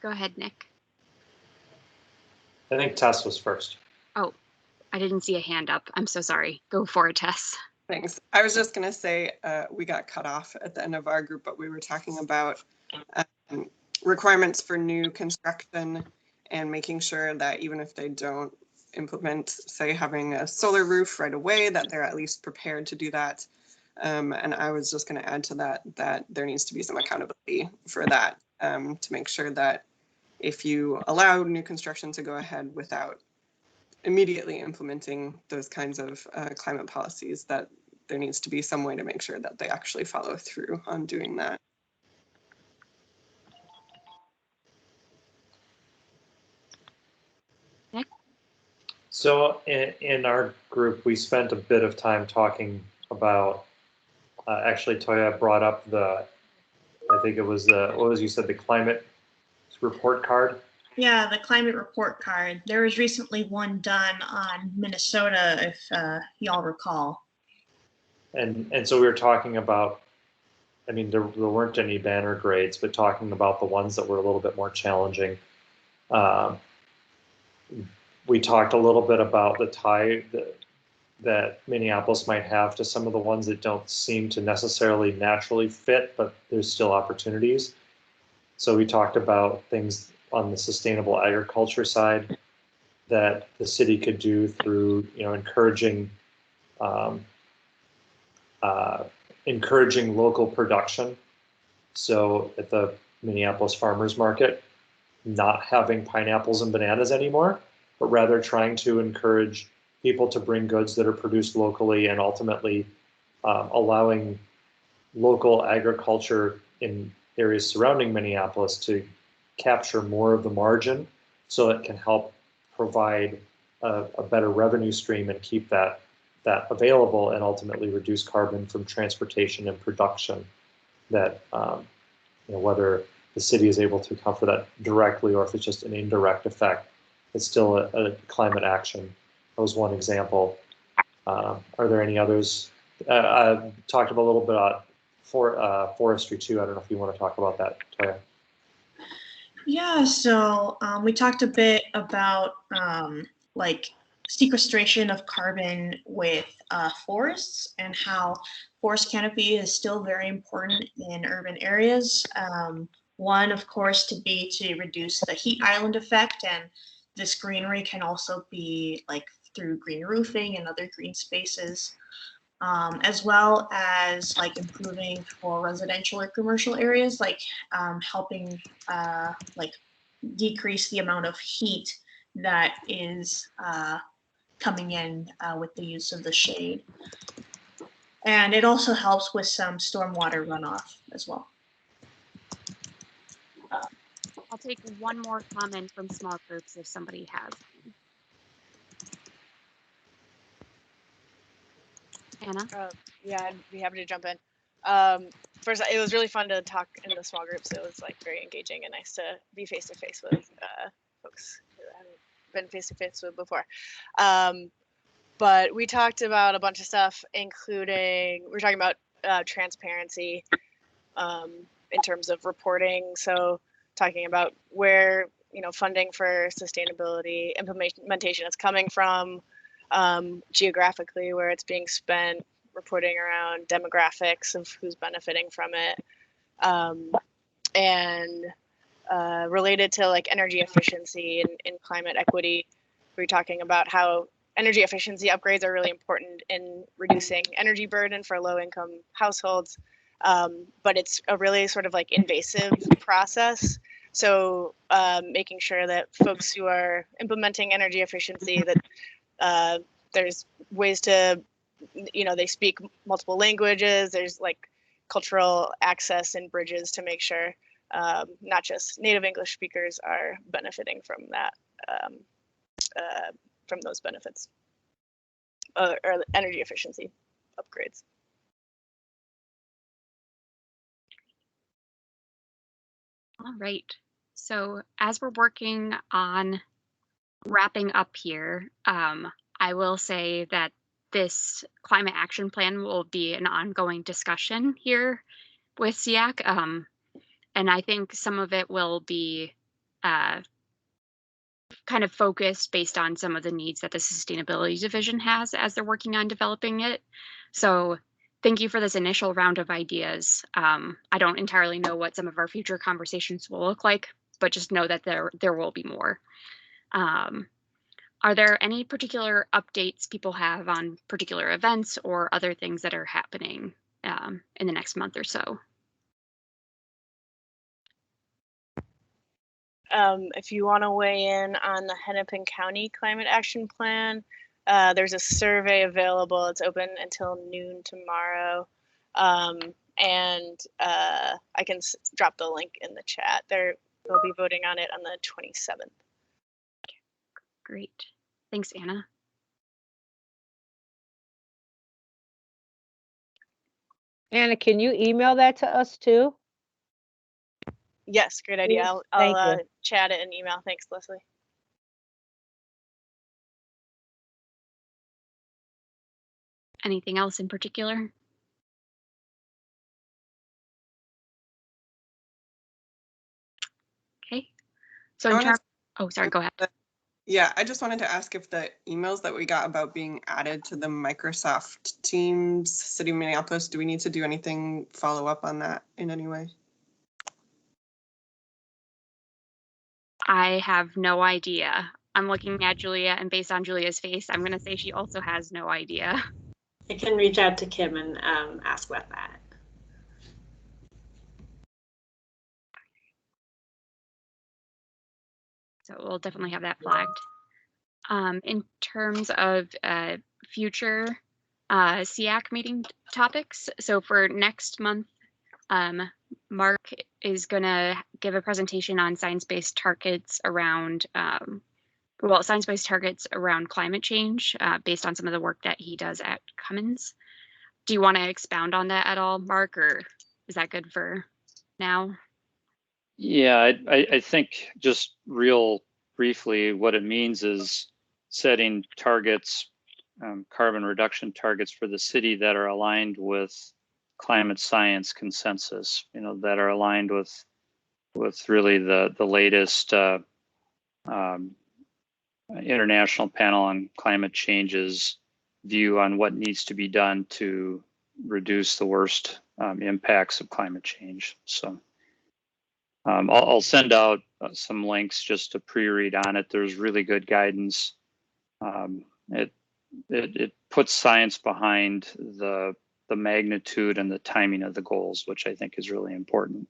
Go ahead, Nick. I think Tess was first. Oh, I didn't see a hand up. I'm so sorry. Go for it, Tess. Thanks. I was just going to say we got cut off at the end of our group, but we were talking about requirements for new construction and making sure that even if they don't implement, say, having a solar roof right away, that they're at least prepared to do that. And I was just going to add to that there needs to be some accountability for that to make sure that if you allow new construction to go ahead without immediately implementing those kinds of climate policies, that there needs to be some way to make sure that they actually follow through on doing that. Nick? So in our group, we spent a bit of time talking about, actually Toya brought up I think it was what was you said, the climate report card? Yeah, the climate report card. There was recently one done on Minnesota, if y'all recall. And so we were talking about, I mean, there weren't any banner grades, but talking about the ones that were a little bit more challenging. We talked a little bit about the tie that Minneapolis might have to some of the ones that don't seem to necessarily naturally fit, but there's still opportunities. So we talked about things on the sustainable agriculture side that the city could do through, encouraging local production. So at the Minneapolis Farmers Market, not having pineapples and bananas anymore, but rather trying to encourage people to bring goods that are produced locally and ultimately allowing local agriculture in areas surrounding Minneapolis to capture more of the margin so it can help provide a better revenue stream and keep that available and ultimately reduce carbon from transportation and production. That whether the city is able to account for that directly or if it's just an indirect effect, it's still a climate action. That was one example. Are there any others? I talked about a little bit about forestry too. I don't know if you want to talk about that, Toya. Yeah, so we talked a bit about like sequestration of carbon with forests and how forest canopy is still very important in urban areas. One, of course, to reduce the heat island effect, and this greenery can also be like through green roofing and other green spaces, as well as like improving for residential or commercial areas, like helping like decrease the amount of heat that is coming in with the use of the shade. And it also helps with some stormwater runoff as well. I'll take one more comment from small groups if somebody has. Anna? Yeah, I'd be happy to jump in. First, it was really fun to talk in the small groups. It was like very engaging and nice to be face to face with folks who I haven't been face to face with before. But we talked about a bunch of stuff, including we're talking about transparency in terms of reporting. So talking about where funding for sustainability implementation is coming from, geographically where it's being spent, reporting around demographics of who's benefiting from it, and related to like energy efficiency and climate equity. We're talking about how energy efficiency upgrades are really important in reducing energy burden for low-income households, but it's a really sort of like invasive process. So making sure that folks who are implementing energy efficiency, that there's ways to, they speak multiple languages, there's like cultural access and bridges to make sure not just native English speakers are benefiting from that, from those benefits or energy efficiency upgrades. All right. So as we're working on wrapping up here, I will say that this climate action plan will be an ongoing discussion here with SEAC. And I think some of it will be kind of focused based on some of the needs that the sustainability division has as they're working on developing it. So thank you for this initial round of ideas. I don't entirely know what some of our future conversations will look like, but just know that there will be more. Are there any particular updates people have on particular events or other things that are happening in the next month or so? If you want to weigh in on the Hennepin County Climate Action Plan, there's a survey available. It's open until noon tomorrow. And I can drop the link in the chat. They'll be voting on it on the 27th. Great. Thanks, Anna. Anna, can you email that to us too? Yes, great idea. I'll Thank you. chat it and email. Thanks, Leslie. Anything else in particular? Okay. So in terms, oh, sorry, go ahead. Yeah, I just wanted to ask if the emails that we got about being added to the Microsoft Teams City of Minneapolis, do we need to do anything, follow up on that in any way? I have no idea. I'm looking at Julia, and based on Julia's face, I'm going to say she also has no idea. I can reach out to Kim and ask about that. So we'll definitely have that flagged. In terms of future SEAC meeting topics, so for next month, Mark is going to give a presentation on science-based targets around, science-based targets around climate change based on some of the work that he does at Cummins. Do you want to expound on that at all, Mark, or is that good for now? Yeah, I think just real briefly, what it means is setting targets, carbon reduction targets for the city that are aligned with climate science consensus, that are aligned with really the latest International Panel on Climate Change's view on what needs to be done to reduce the worst impacts of climate change. So I'll send out some links just to pre-read on it. There's really good guidance. It puts science behind the magnitude and the timing of the goals, which I think is really important.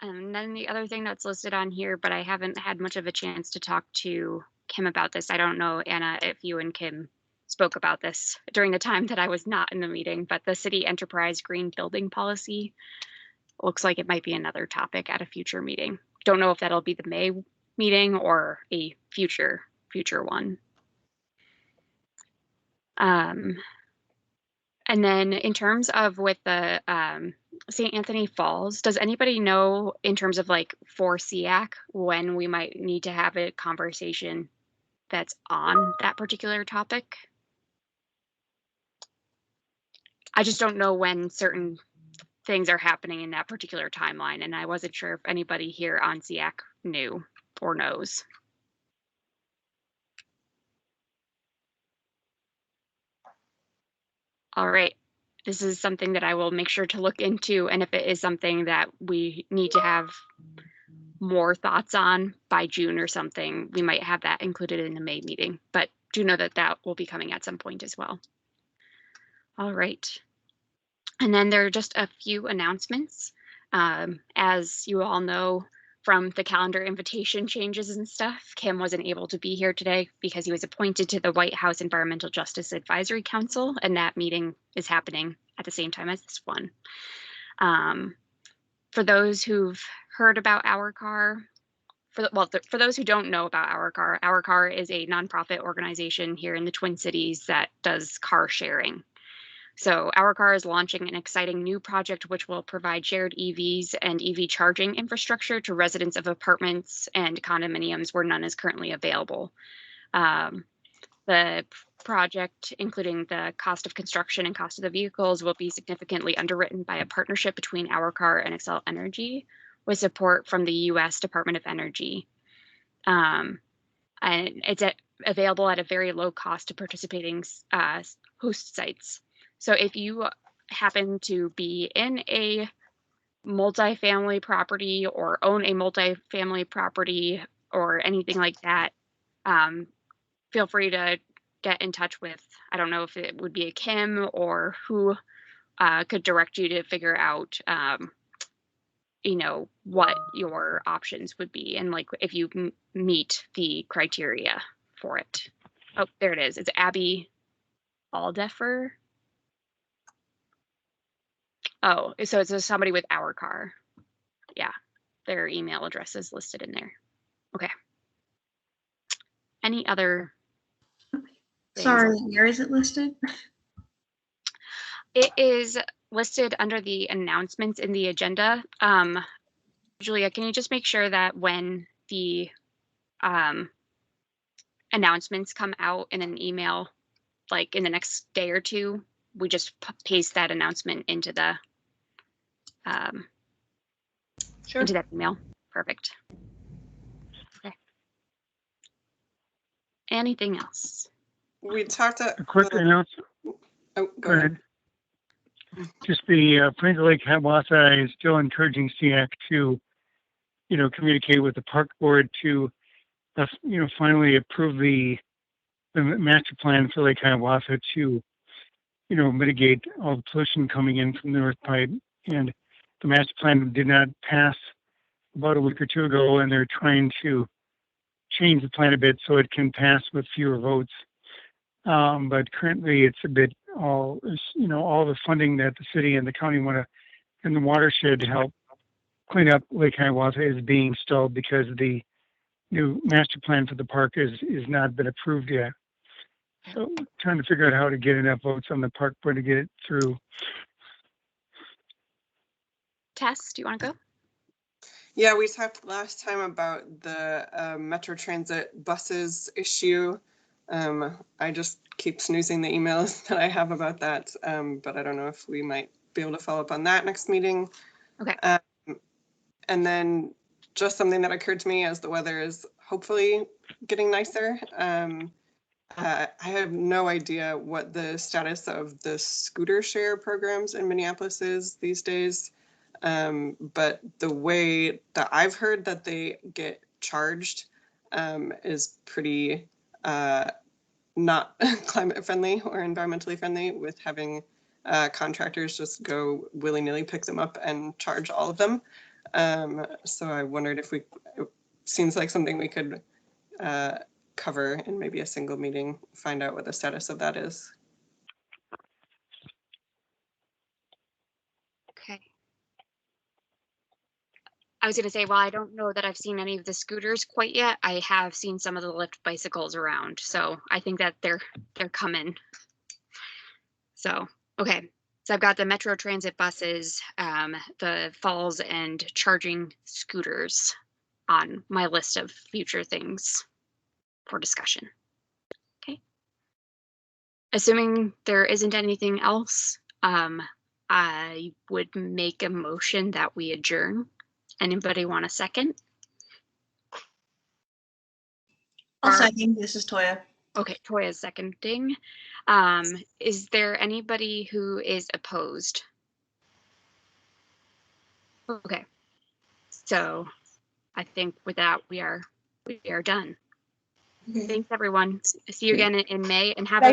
And then the other thing that's listed on here, but I haven't had much of a chance to talk to Kim about this. I don't know, Anna, if you and Kim spoke about this during the time that I was not in the meeting, but the city enterprise green building policy looks like it might be another topic at a future meeting. Don't know if that'll be the May meeting or a future one. And then in terms of with the St. Anthony Falls, does anybody know in terms of like for SEAC when we might need to have a conversation that's on that particular topic? I just don't know when certain things are happening in that particular timeline, and I wasn't sure if anybody here on SEAC knew or knows. All right, this is something that I will make sure to look into, and if it is something that we need to have more thoughts on by June or something, we might have that included in the May meeting, but do know that that will be coming at some point as well. All right. And then there are just a few announcements. As you all know from the calendar invitation changes and stuff, Kim wasn't able to be here today because he was appointed to the White House Environmental Justice Advisory Council, and that meeting is happening at the same time as this one. For those who've heard about Our Car, for those who don't know about Our Car is a nonprofit organization here in the Twin Cities that does car sharing. So Our Car is launching an exciting new project which will provide shared EVs and EV charging infrastructure to residents of apartments and condominiums where none is currently available. The project, including the cost of construction and cost of the vehicles, will be significantly underwritten by a partnership between Our Car and Xcel Energy with support from the U.S. Department of Energy. And it's available at a very low cost to participating host sites. So if you happen to be in a multifamily property or own a multifamily property or anything like that, feel free to get in touch with, I don't know if it would be a Kim or who could direct you to figure out, what your options would be and like if you meet the criteria for it. Oh, there it is. It's Abby Aldefer. Oh, so it's somebody with Our Car. Yeah, their email address is listed in there. Okay. Any other? Sorry, where is it listed? It is listed under the announcements in the agenda. Julia, can you just make sure that when the announcements come out in an email, like in the next day or two, we just paste that announcement into the into that email? Perfect. Okay. Anything else? We talked A quick announcement. Oh, go ahead. Just the Plains Lake Hiawatha is still encouraging SEAC to, communicate with the park board to, finally approve the master plan for Lake Hiawatha to, mitigate all the pollution coming in from the North Pipe. And the master plan did not pass about a week or two ago, and they're trying to change the plan a bit so it can pass with fewer votes. But currently it's a bit all the funding that the city and the county want to, and the watershed to help clean up Lake Hiawatha is being stalled because the new master plan for the park is not been approved yet. So trying to figure out how to get enough votes on the park board to get it through. Tess, do you want to go? Yeah, we talked last time about the Metro Transit buses issue. I just keep snoozing the emails that I have about that, but I don't know if we might be able to follow up on that next meeting. Okay. And then just something that occurred to me as the weather is hopefully getting nicer. I have no idea what the status of the scooter share programs in Minneapolis is these days. But the way that I've heard that they get charged is pretty not climate friendly or environmentally friendly, with having contractors just go willy-nilly pick them up and charge all of them. So I wondered if it seems like something we could cover in maybe a single meeting, find out what the status of that is. Okay. I was going to say, well, I don't know that I've seen any of the scooters quite yet. I have seen some of the lift bicycles around, so I think that they're coming. So, okay. So I've got the Metro Transit buses, the falls and charging scooters on my list of future things for discussion. Okay. Assuming there isn't anything else, I would make a motion that we adjourn. Anybody want a second? I'll second. This is Toya. Okay, Toya's seconding. Is there anybody who is opposed? Okay, so I think with that we are done. Okay. Thanks everyone. See you again in May, and have a